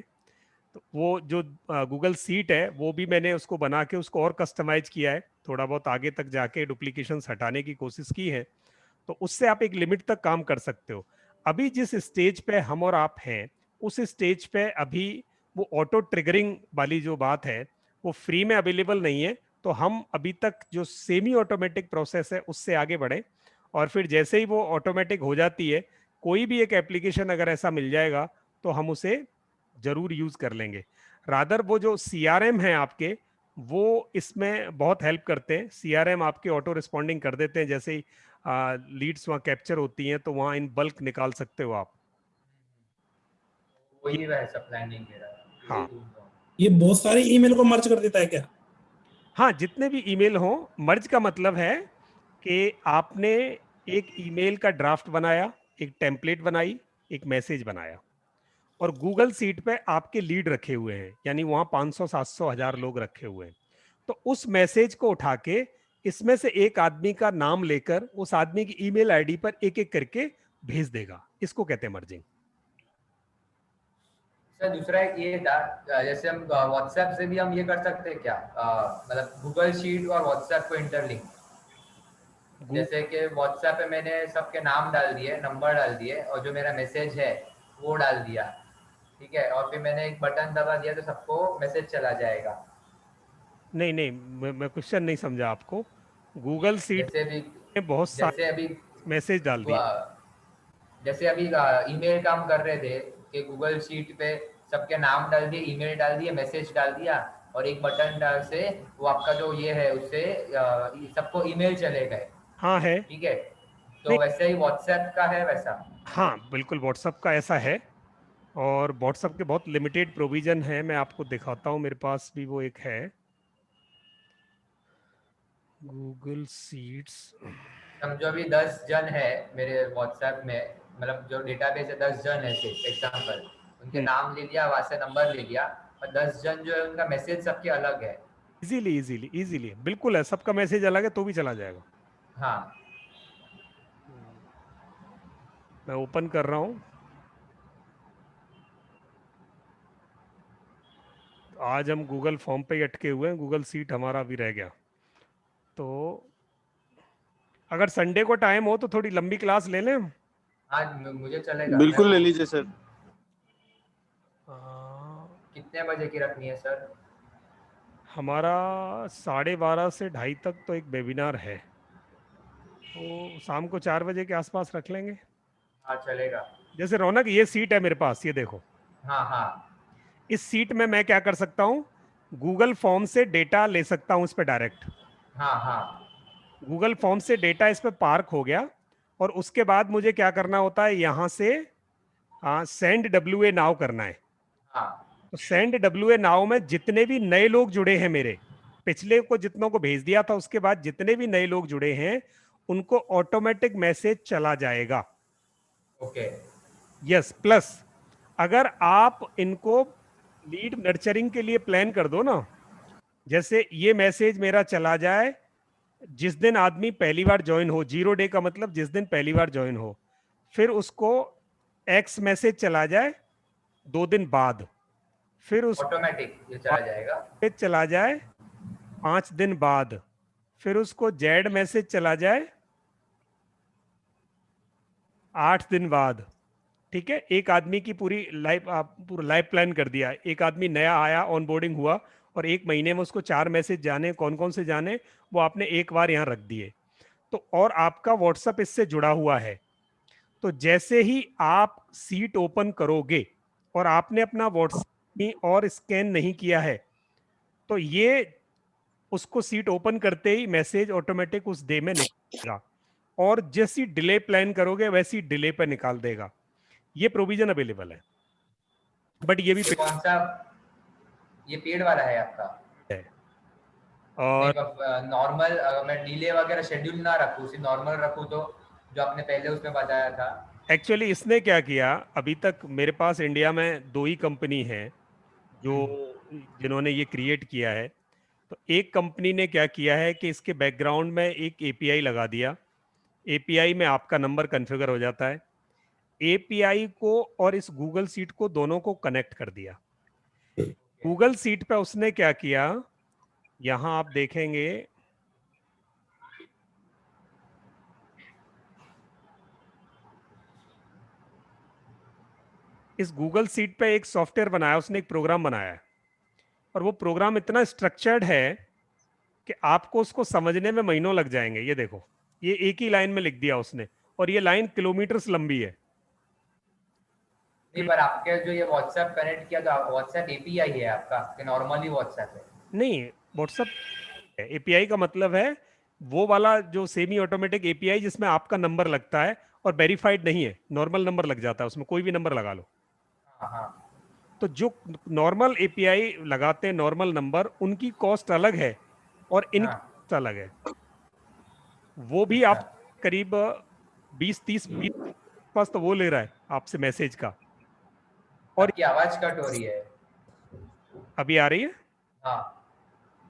तो वो जो गूगल सीट है, वो भी मैंने उसको बना के उसको और कस्टमाइज किया है, थोड़ा बहुत आगे तक जाके डुप्लीकेशंस हटाने की कोशिश की है, तो उससे आप एक लिमिट तक काम कर सकते हो। अभी जिस स्टेज पे हम और आप हैं, उस स्टेज पे अभी वो ऑटो ट्रिगरिंग वाली जो बात है वो फ्री में अवेलेबल नहीं है, तो हम अभी तक जो सेमी ऑटोमेटिक प्रोसेस है उससे आगे बढ़े, और फिर जैसे ही वो ऑटोमेटिक हो जाती है, कोई भी एक एप्लीकेशन अगर ऐसा मिल जाएगा तो हम उसे जरूर यूज कर लेंगे। रादर वो जो सीआरएम है आपके, वो इसमें बहुत हेल्प करते हैं। सीआरएम आपके ऑटो रिस्पॉन्डिंग कर देते हैं, जैसे ही लीड्स वहाँ कैप्चर होती हैं तो वहाँ इन बल्क निकाल सकते हो आप। ये वही वैसा प्लानिंग मेरा, वही हाँ, ढूंढ रहा हूँ। ये बहुत सारे ईमेल को मर्ज कर देता है क्या? हाँ जितने भी ईमेल हों, मर्ज का मतलब है कि आपने एक ईमेल का ड्राफ्ट बनाया, एक टेम्पलेट बनाई, एक मैसेज बनाया, और गूगल सीट पे आपके लीड रखे हुए हैं, यानी वहां 500 700 1000 लोग रखे हुए हैं, तो उस मैसेज को उठा के इसमें से एक आदमी का नाम लेकर उस आदमी की ईमेल आईडी पर एक एक करके भेज देगा। इसको कहते हैं मर्जिंग। सर दूसरा एक ये था, जैसे हम व्हाट्सएप से भी हम ये कर सकते हैं क्या, मतलब गूगल शीट और व्हाट्सएप को इंटरलिंक, जैसे कि व्हाट्सएप पे मैंने सबके नाम डाल दिए, नंबर डाल दिए, और जो मेरा मैसेज है वो डाल दिया, ठीक है, और फिर मैंने एक बटन दबा दिया तो सबको मैसेज चला जाएगा। नहीं नहीं, मैं क्वेश्चन नहीं समझा आपको। गूगल सीट जैसे भी में बहुत जैसे सारे अभी मैसेज डाल दिए। जैसे अभी ईमेल का हम कर रहे थे कि गूगल शीट पे सबके नाम डाल दिए, ईमेल डाल दिए, मैसेज डाल दिया, और एक बटन डाल से वो आपका जो ये है उससे सबको ईमेल चले गए, हाँ है। ठीक है, नहीं, तो वैसे ही व्हाट्सएप का है वैसा। हाँ बिल्कुल व्हाट्सअप का ऐसा है, और व्हाट्सअप के बहुत लिमिटेड प्रोविजन है, मैं आपको दिखाता हूँ, मेरे पास भी वो एक है, गूगल सीट्स। समझो अभी 10 जन है मेरे व्हाट्सएप में, मतलब जो डेटाबेस है 10 जन है सिर्फ एग्जांपल, उनके हम्म। नाम ले लिया, वहां से नंबर ले लिया, और 10 जन जो है उनका मैसेज सबके अलग है। इजीली इजीली इजीली बिल्कुल है, सबका मैसेज अलग है तो भी चला जाएगा। हाँ मैं ओपन कर रहा हूँ। आज हम गूगल फॉर्म पे ही अटके हुए हैं, गूगल सीट हमारा अभी रह गया। तो अगर संडे को टाइम हो तो थोड़ी लंबी क्लास ले लें हम। आज मुझे चलेगा। बिल्कुल ले मैं लीजिए सर। कितने बजे की रखनी है सर? हमारा 12:30 से 2:30 तक तो एक वेबिनार है, तो शाम को 4 बजे के आसपास रख लेंगे। हाँ चलेगा। जैसे रौनक, ये सीट है मेरे पास, ये देखो। हाँ हाँ इस सीट में मैं क्या कर सकता हूँ, गूगल फॉर्म से डेटा ले सकता हूँ इस पे डायरेक्ट। हाँ हाँ गूगल फॉर्म से डेटा इस पे पार्क हो गया, और उसके बाद मुझे क्या करना होता है, यहाँ से सेंड WA नाउ करना है। हाँ तो सेंड WA नाउ में जितने भी नए लोग जुड़े हैं, मेरे पिछले को जितनों को भेज दिया था, उसके बाद जितने भी नए लोग जुड़े हैं उनको ऑटोमेटिक मैसेज चला जाएगा। ओके। यस, प्लस अगर आप इनको लीड नर्चरिंग के लिए प्लान कर दो ना, जैसे ये मैसेज मेरा चला जाए जिस दिन आदमी पहली बार ज्वाइन हो, 0 डे का मतलब जिस दिन पहली बार ज्वाइन हो, फिर उसको एक्स मैसेज चला जाए 2 दिन बाद, फिर उस ऑटोमेटिक ये चला जाएगा। मैसेज चला जाए 5 दिन बाद, फिर उसको जेड मैसेज चला जाए 8 दिन बाद। ठीक है, एक आदमी की पूरी लाइफ प्लान कर दिया। एक आदमी नया आया, ऑनबोर्डिंग हुआ, और 1 महीने में उसको 4 मैसेज जाने, कौन कौन से जाने, वो आपने एक बार यहाँ रख दिए। तो और आपका व्हाट्सएप इससे जुड़ा हुआ है, तो जैसे ही आप सीट ओपन करोगे और आपने अपना व्हाट्सएप और स्कैन नहीं किया है, तो ये उसको सीट ओपन करते ही मैसेज ऑटोमेटिक उस डे में निकालेगा, और जैसी डिले प्लान करोगे वैसी डिले पे निकाल देगा। ये प्रोविजन अवेलेबल है, बट ये भी ये कौन सा, ये पेड वाला है आपका? है। और नॉर्मल मैं डिले वगैरह शेड्यूल ना रखूँ, सिर्फ नॉर्मल रखूँ, तो जो आपने पहले उसमें बताया था। एक्चुअली इसने क्या किया, अभी तक मेरे पास इंडिया में 2 ही कंपनी है जो जिन्होंने ये क्रिएट किया है। तो एक कंपनी ने क्या किया है कि इसके बैकग्राउंड में एक एपीआई लगा दिया। एपीआई में आपका नंबर कॉन्फ़िगर हो जाता है। एपीआई को और इस गूगल सीट को दोनों को कनेक्ट कर दिया। गूगल सीट पे उसने क्या किया, यहां आप देखेंगे, इस गूगल सीट पे एक सॉफ्टवेयर बनाया उसने, एक प्रोग्राम बनाया है, और वो प्रोग्राम इतना स्ट्रक्चर्ड है कि आपको उसको समझने में महीनों लग जाएंगे। ये देखो, ये एक ही लाइन में लिख दिया उसने, और ये लाइन किलोमीटर्स लंबी है। नहीं, पर आपके जो ये व्हाट्सएप कनेक्ट किया, तो व्हाट्सएप एपीआई है आपका कि नॉर्मली व्हाट्सएप है? नहीं, व्हाट्सएप एपीआई का मतलब है वो वाला जो सेमी ऑटोमेटिक एपीआई जिसमें आपका नंबर लगता है और वेरीफाइड नहीं है, नॉर्मल नंबर लग जाता है उसमें, कोई भी नंबर लगा लो। हाँ हाँ तो जो नॉर्मल एपीआई लगाते हैं, नॉर्मल नंबर, उनकी कॉस्ट अलग है और इनकी हाँ। कॉस्ट अलग है। वो भी अच्छा। आप करीब 20 पास तो वो ले रहा है आपसे मैसेज का। और आपकी आवाज कट हो रही है। अभी आ रही है? हाँ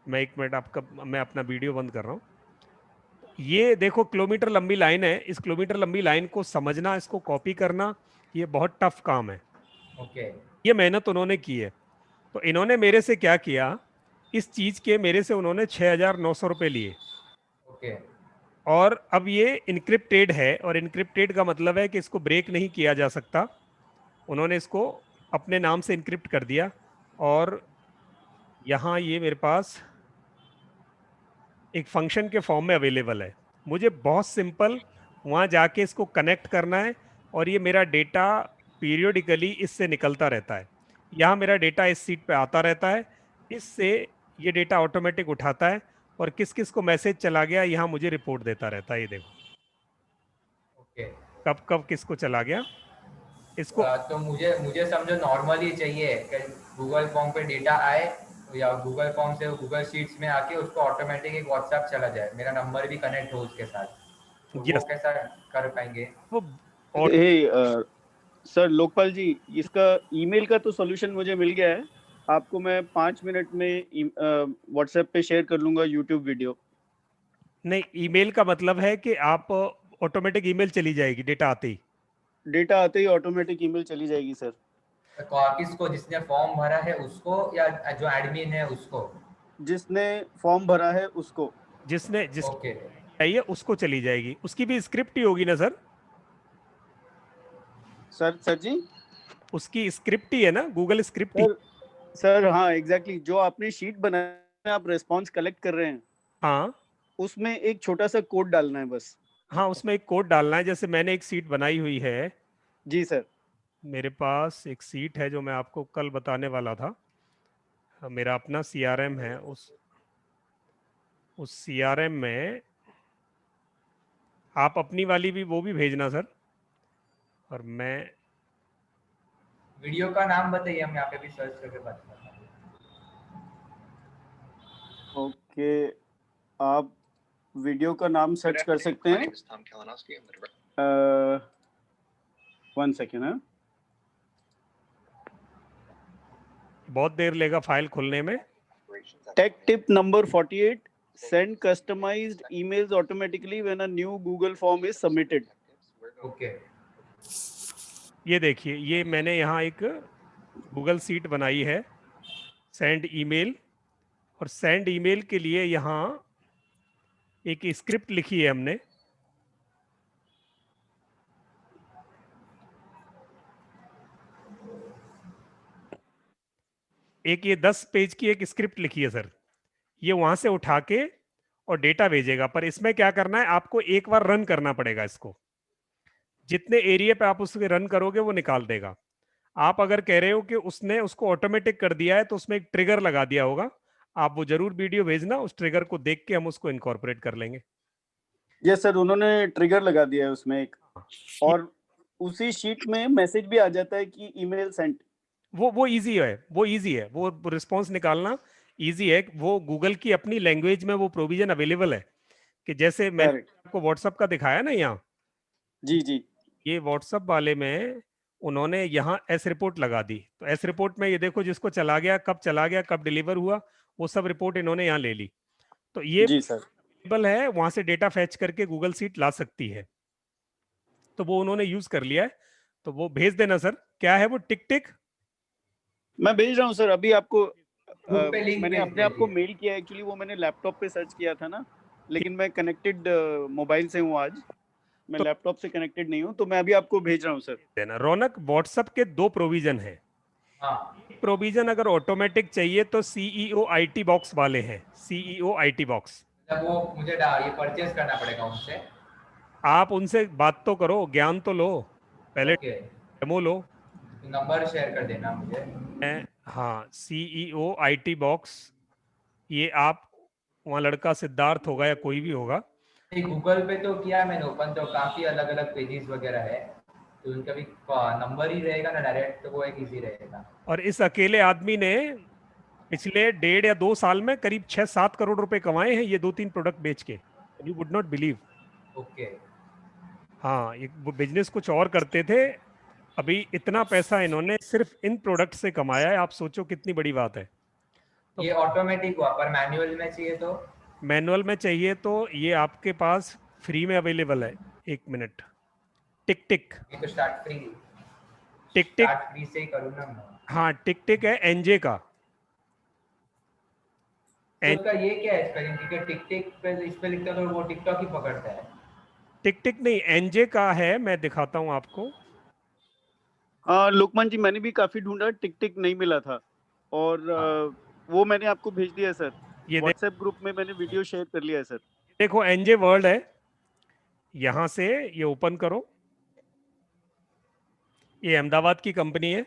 मैं 1 मिनट आपका, मैं अपना वीडियो बंद कर रहा हूँ। ये देखो किलोमीटर लंबी लाइन है, इस किलोमीटर लंबी लाइन को समझना, इसको कॉपी करना, ये बहुत टफ काम है। ओके। ये मेहनत उन्होंने की है। तो इन्होंने मेरे से क्या किया, इस चीज के मेरे से उन्होंने 6,900 रुपये लिए, ओके। और अब ये इनक्रिप्टेड है, और इनक्रिप्टेड का मतलब है कि इसको ब्रेक नहीं किया जा सकता। उन्होंने इसको अपने नाम से इनक्रिप्ट कर दिया, और यहाँ ये मेरे पास एक फंक्शन के फॉर्म में अवेलेबल है। मुझे बहुत सिंपल वहाँ जाके इसको कनेक्ट करना है, और ये मेरा डेटा पीरियोडिकली इससे निकलता रहता है। यहाँ मेरा डेटा इस सीट पे आता रहता है, इससे ये डेटा ऑटोमेटिक उठाता है, और किस किस को मैसेज चला गया यहाँ मुझे रिपोर्ट देता रहता है। ये देखो ओके। कब कब किसको चला गया इसको। तो मुझे मुझे समझो नॉर्मली चाहिए कि गूगल फॉर्म पे डेटा आए, या गूगल फॉर्म से गूगल शीट्स में आके उसको ऑटोमेटिक एक व्हाट्सएप चला जाए, मेरा नंबर भी कनेक्ट हो उसके साथ, तो वो यस, कैसा कर पाएंगे? वो और सर लोकपाल जी, इसका ईमेल का तो सॉल्यूशन मुझे मिल गया है, आपको मैं 5 मिनट में व्हाट्सएप पे शेयर कर लूंगा यूट्यूब वीडियो। नहीं, ईमेल का मतलब है कि आप ऑटोमेटिक ईमेल चली जाएगी डेटा आते ही। डेटा आते ही ऑटोमेटिक ईमेल चली जाएगी सर। किसको? जिसने फॉर्म भरा है उसको या जो एडमिन है उसको? जिसने फॉर्म भरा है उसको। जिस ओके चाहिए उसको चली जाएगी। उसकी भी स्क्रिप्ट ही होगी ना सर? सर जी, उसकी स्क्रिप्ट ही है ना, गूगल स्क्रिप्ट ही। सर हाँ एग्जैक्टली, जो आपने शीट बनाया, आप रिस्पॉन्स कलेक्ट कर रहे हैं, हाँ उसमें एक छोटा सा कोड डालना है बस। हाँ, उसमें एक कोड डालना है। जैसे मैंने एक सीट बनाई हुई है, जी सर। मेरे पास एक सीट है जो मैं आपको कल बताने वाला था। मेरा अपना सीआरएम है, उस सीआरएम में आप अपनी वाली भी वो भी भेजना सर। और मैं वीडियो का नाम बताइए, हम यहाँ पे भी सर्च करके बात करते हैं। ओके, आप वीडियो का नाम सर्च कर सकते हैं। 1 सेकेंड है। बहुत देर लेगा फाइल खुलने में। Take tip number 48, send customized emails automatically when a new Google form is submitted. Okay ये देखिए, ये मैंने यहाँ एक गूगल सीट बनाई है, सेंड ईमेल। और सेंड ईमेल के लिए यहाँ एक स्क्रिप्ट लिखी है हमने। एक ये 10 पेज की एक स्क्रिप्ट लिखी है सर। ये वहां से उठा के और डेटा भेजेगा। पर इसमें क्या करना है, आपको एक बार रन करना पड़ेगा इसको। जितने एरिया पे आप उसके रन करोगे वो निकाल देगा। आप अगर कह रहे हो कि उसने उसको ऑटोमेटिक कर दिया है, तो उसमें एक ट्रिगर लगा दिया होगा। आप वो जरूर वीडियो भेजना, उस ट्रिगर को देख के हम उसको इनकॉर्पोरेट कर लेंगे। यस सर, उन्होंने ट्रिगर लगा दिया है उसमें एक, और उसी शीट में मैसेज भी आ जाता है कि ईमेल सेंट। वो इजी है, वो रिस्पॉन्स निकालना इजी है। वो गूगल की अपनी लैंग्वेज में वो प्रोविजन अवेलेबल है कि जैसे मैंने आपको व्हाट्सएप का दिखाया ना यहाँ, जी जी, ये व्हाट्सएप वाले में उन्होंने यहाँ एस रिपोर्ट लगा दी। तो एस रिपोर्ट में ये देखो, जिसको चला गया, कब डिलीवर हुआ, वो सब रिपोर्ट इन्होंने यहाँ ले ली। तो ये जी सर, अवेलेबल है, वहां से डेटा फैच करके गूगल सीट ला सकती है। तो वो उन्होंने यूज कर लिया है। तो वो भेज देना सर। क्या है वो? टिक टिक। मैं भेज रहा हूँ सर अभी आपको। ग्रुप पे लिंक मैंने भेज अपने आप को दीजिए। मेल किया, एक्चुअली वो मैंने लैपटॉप पे सर्च किया था ना, लेकिन मैं कनेक्टेड मोबाइल से हूँ आज, मैं तो लैपटॉप से कनेक्टेड नहीं हूँ, तो मैं अभी आपको भेज रहा हूँ सर। देना रौनक। व्हाट्सएप के 2 प्रोविजन है। हाँ एक प्रोविजन अगर ऑटोमेटिक चाहिए तो सीईओ आईटी बॉक्स वाले हैं, सीईओ आईटी बॉक्स। तब वो मुझे ये परचेज करना पड़ेगा उनसे। आप उनसे बात तो करो, ज्ञान तो लो, पहले ओके, डेमो लो। नंबर शेयर कर देना मुझे। हाँ, सीईओ आईटी बॉक्स। ये आप, वहाँ लड़का सिद्धार्थ होगा या कोई भी होगा। गूगल पे तो किया मैंने ओपन, तो काफी अलग अलग पेजेस वगैरह है, तो उनका भी नंबर ही रहेगा ना डायरेक्ट, तो वो एक इजी रहेगा। और इस अकेले आदमी ने पिछले 1.5 या 2 साल में करीब 6-7 करोड़ रुपए कमाए हैं, ये 2-3 प्रोडक्ट बेच के। You would not believe. Okay हाँ, एक वो बिजनेस कुछ और करते थे, अभी इतना पैसा इन्होंने सिर्फ इन प्रोडक्ट से कमाया है। आप सोचो कितनी बड़ी बात है। तो ये ऑटोमेटिक हुआ, पर मैनुअल में चाहिए तो? मैनुअल में चाहिए तो ये आपके पास फ्री में अवेलेबल है। 1 मिनट। टिक टिक। ये तो स्टार्ट फ्री से ही करूँ ना मैं। हाँ, टिक टिक है, एनजे का। तो उसका ये क्या है इसका, क्योंकि टिक टिक पे इस पे लिखता है तो वो टिकटॉक ही पकड़ता है। टिक टिक नहीं, एनजे का है, मैं दिखाता हूँ आपको। लोकमान जी, मैंने भी काफी ढूंढा, टिक टिक नहीं मिला था, और वो मैंने आपको भेज दिया है सर, ये व्हाट्सएप ग्रुप में मैंने वीडियो शेयर कर लिया है सर। देखो, एनजे वर्ल्ड है, यहां से ये ओपन करो। ये अहमदाबाद की कंपनी है,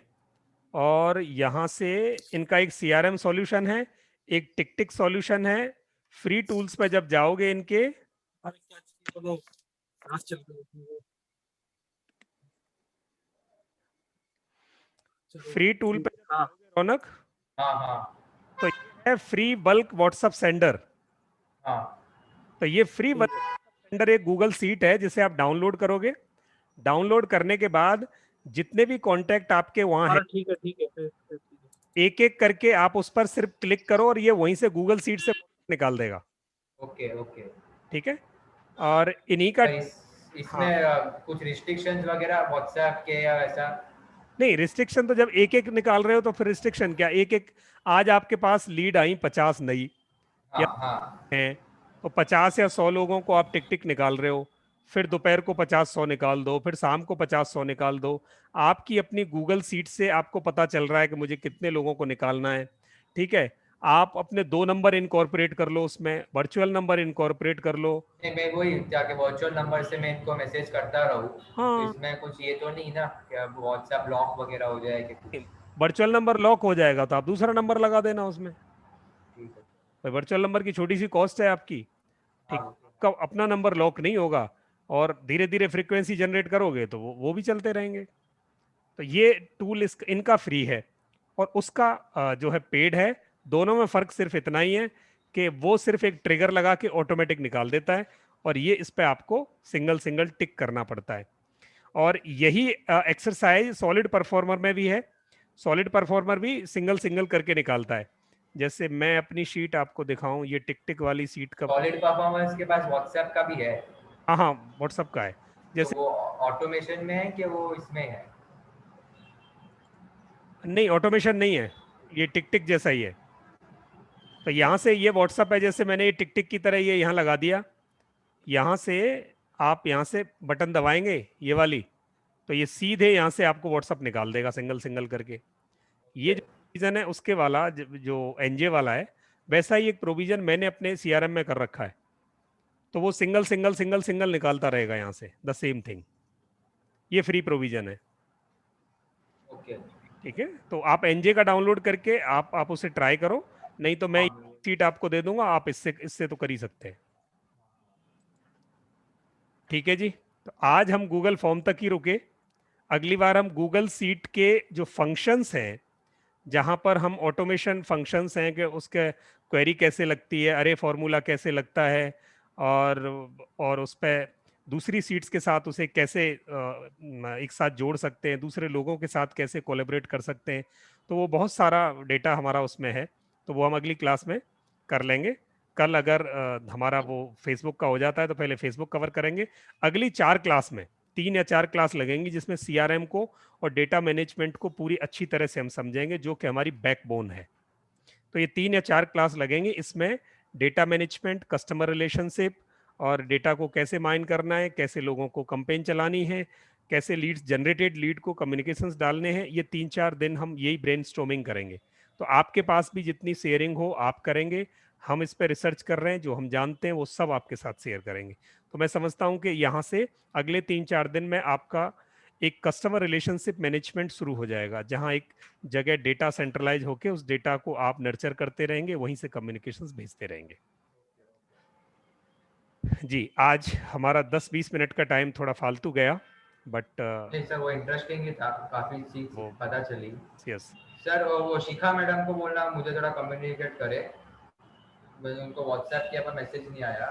और यहां से इनका एक सीआरएम सॉल्यूशन है, एक टिक टिक सॉल्यूशन है। फ्री टूल्स पे जब जाओगे इनके, फ्री टूल पे रौनक, हाँ हाँ तो ये है फ्री बल्क व्हाट्सएप सेंडर। हाँ तो ये फ्री व्हाट्सएप सेंडर एक गूगल सीट है जिसे आप डाउनलोड करोगे। डाउनलोड करने के बाद जितने भी कॉन्टैक्ट आपके वहां है, ठीक है ठीक है फिर ठीक है। एक एक करके आप उस पर सिर्फ क्लिक करो और ये वहीं से गूगल सीट से निकाल देगा। Okay okay. ठीक है, और इन्हीं का इसमें हाँ, कुछ रिस्ट्रिक्शंस वगैरह व्हाट्सएप के या ऐसा? नहीं रिस्ट्रिक्शन तो जब एक एक निकाल रहे हो तो फिर रिस्ट्रिक्शन क्या, एक एक, आज आपके पास लीड आई 50 नई हाँ या हाँ हैं, तो 50 या 100 लोगों को आप टिक टिक निकाल रहे हो, फिर दोपहर को 50-100 निकाल दो, फिर शाम को 50-100 निकाल दो। आपकी अपनी गूगल सीट से आपको पता चल रहा है कि मुझे कितने लोगों को निकालना है। ठीक है, आप अपने 2 नंबर इनकॉर्पोरेट कर लो, उसमें वर्चुअल नंबर इनकॉर्पोरेट कर लो। नहीं, मैं वही जाके वर्चुअल नंबर से मैं इनको मैसेज करता रहूँ, तो हाँ, इसमें कुछ ये तो नहीं ना कि अब व्हाट्सएप ब्लॉक वगैरह हो जाए कि कुछ? वर्चुअल नंबर लॉक हो जाएगा तो आप दूसरा नंबर लगा देना उसमें। ठीक है। भाई वर्चुअल नंबर की छोटी सी कॉस्ट है आपकी। ठीक, हाँ आपका अपना नंबर लॉक नहीं होगा और धीरे धीरे फ्रीक्वेंसी जनरेट करोगे तो वो भी चलते रहेंगे। तो ये टूल इनका फ्री है और उसका जो है पेड है। दोनों में फर्क सिर्फ इतना ही है कि वो सिर्फ एक ट्रिगर लगा के ऑटोमेटिक निकाल देता है और ये इस पे आपको सिंगल सिंगल टिक करना पड़ता है। और यही एक्सरसाइज सॉलिड परफॉर्मर में भी है। सॉलिड परफॉर्मर भी सिंगल सिंगल करके निकालता है। जैसे मैं अपनी शीट आपको दिखाऊं, ये टिक टिक वाली सीट का, सॉलिड परफॉर्मेंस के पास व्हाट्सएप का भी है? हाँ हाँ व्हाट्सअप का है। तो जैसे वो ऑटोमेशन में है कि वो इसमें है? नहीं, ऑटोमेशन नहीं है, ये टिक टिक जैसा ही है। तो यहाँ से ये व्हाट्सअप है, जैसे मैंने ये टिक टिक की तरह ये यहाँ लगा दिया, यहाँ से आप यहाँ से बटन दबाएंगे ये वाली, तो ये सीधे यहाँ से आपको व्हाट्सअप निकाल देगा सिंगल सिंगल करके। ये जो प्रोविजन है उसके वाला जो एनजे वाला है, वैसा ही एक प्रोविजन मैंने अपने सीआरएम में कर रखा है, तो वो सिंगल सिंगल सिंगल सिंगल निकालता रहेगा यहाँ से द सेम थिंग। ये फ्री प्रोविजन है। ओके। ठीक है, तो आप एनजे का डाउनलोड करके आप उसे ट्राई करो, नहीं तो मैं हाँ सीट आपको दे दूंगा, आप इससे इससे तो कर ही सकते हैं। ठीक है जी, तो आज हम गूगल फॉर्म तक ही रुके। अगली बार हम गूगल सीट के जो फंक्शंस हैं, जहां पर हम ऑटोमेशन फंक्शंस हैं कि उसके क्वेरी कैसे लगती है, अरे फॉर्मूला कैसे लगता है, और उस पर दूसरी सीट्स के साथ उसे कैसे एक साथ जोड़ सकते हैं, दूसरे लोगों के साथ कैसे कोलैबोरेट कर सकते हैं, तो वो बहुत सारा डेटा हमारा उसमें है। तो वो हम अगली क्लास में कर लेंगे। कल अगर हमारा वो फेसबुक का हो जाता है तो पहले फेसबुक कवर करेंगे। अगली 4 क्लास में 3 या 4 क्लास लगेंगी जिसमें सीआरएम को और डेटा मैनेजमेंट को पूरी अच्छी तरह से हम समझेंगे, जो कि हमारी बैकबोन है। तो ये 3 या 4 क्लास लगेंगी, इसमें डेटा मैनेजमेंट, कस्टमर रिलेशनशिप और डेटा को कैसे माइन करना है, कैसे लोगों को कंपेन चलानी है, कैसे लीड्स, जनरेटेड लीड को कम्युनिकेशंस डालने हैं, ये 3-4 दिन हम यही ब्रेनस्टॉर्मिंग करेंगे। तो आपके पास भी जितनी शेयरिंग हो आप करेंगे, हम इस पर रिसर्च कर रहे हैं, जो हम जानते हैं वो सब आपके साथ शेयर करेंगे। तो मैं समझता हूँ कि यहाँ से अगले 3-4 दिन में आपका एक कस्टमर रिलेशनशिप मैनेजमेंट शुरू हो जाएगा, जहाँ एक जगह डेटा सेंट्रलाइज होके उस डेटा को आप नर्चर करते रहेंगे, वहीं से कम्युनिकेशंस भेजते रहेंगे। जी, आज हमारा 10-20 मिनट का टाइम थोड़ा फालतू गया, बट नहीं सर, वो इंटरेस्टिंग ही था, काफी चीज वो पता चली। यस, सर वो शिखा मैडम को बोलना मुझे थोड़ा कम्युनिकेट करे, मुझे उनको व्हाट्सएप किया पर मैसेज नहीं आया।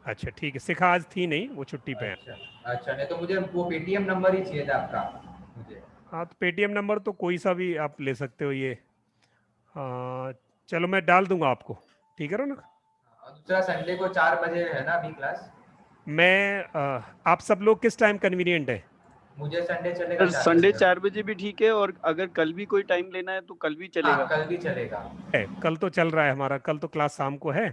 अच्छा ठीक है, शिखा आज थी नहीं, वो छुट्टी पे है। अच्छा अच्छा, नहीं तो मुझे वो पेटीएम नंबर ही चाहिए था आपका मुझे। हाँ, तो पेटीएम नंबर तो कोई सा भी आप ले सकते हो ये। चलो मैं डाल दूंगा आपको, ठीक है ना। और दूसरा संडे को 4 बजे है ना अभी क्लास? मैं आप सब लोग किस टाइम कन्वीनियंट है? मुझे संडे चलेगा सर 4 संडे बजे। 4 बजे भी ठीक है, और अगर कल भी कोई टाइम लेना है तो कल भी चलेगा। हाँ, कल भी चलेगा। कल तो चल रहा है हमारा, कल तो क्लास शाम को है,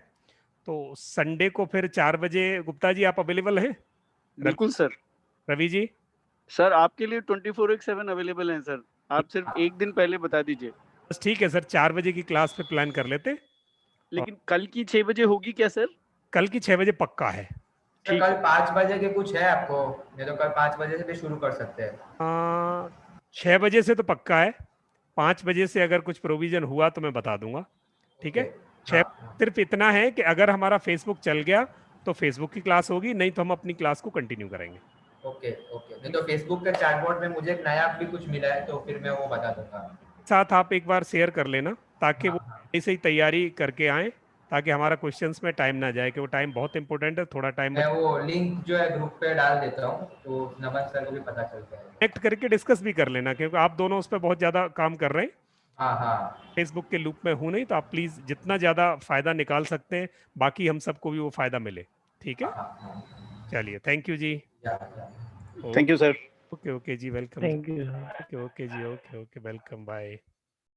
तो संडे को फिर 4 बजे। गुप्ता जी आप अवेलेबल हैं? बिल्कुल सर। रवि जी? सर आपके लिए 24/7 अवेलेबल हैं सर, आप सिर्फ एक दिन पहले बता दीजिए। बस ठीक है सर, 4 बजे की क्लास पे प्लान कर लेते। लेकिन कल की 6 बजे होगी क्या सर? कल की 6 बजे पक्का है। तो कल 5 बजे के कुछ है आपको? नहीं तो कल 5 बजे से भी शुरू कर सकते हैं। 6 बजे से तो पक्का है, 5 बजे से अगर कुछ प्रोविजन हुआ तो मैं बता दूंगा। ठीक है, ओके, हाँ, हाँ। सिर्फ इतना है कि अगर हमारा फेसबुक चल गया तो फेसबुक की क्लास होगी, नहीं तो हम अपनी क्लास को कंटिन्यू करेंगे। ओके ओके, नहीं तो फेसबुक के चैटबॉट में मुझे एक नया भी कुछ मिला है, तो फिर मैं वो बता दूंगा। साथ आप एक बार शेयर कर लेना ताकि हाँ वो हाँ पहले से ही तैयारी करके आए। ताकि हमारा क्वेश्चंस में टाइम ना जाए, कि वो टाइम बहुत इंपॉर्टेंट है, थोड़ा टाइम मैं वो लिंक जो है ग्रुप पे डाल देता हूँ, तो नमन सर को भी पता चल जाएगा। कनेक्ट करके डिस्कस भी कर लेना, क्योंकि आप दोनों उस पर बहुत ज़्यादा काम कर रहे हैं। हाँ हाँ फेसबुक के लूप में हूँ नहीं, तो आप प्लीज़ जितना ज़्यादा फ़ायदा निकाल सकते हैं, बाकी हम सबको भी वो फ़ायदा मिले। ठीक है, हाँ हाँ चलिए, थैंक यू जी। या thank you sir. Okay okay जी, welcome. Thank you. Okay okay जी, ओके ओके, वेलकम, बाय।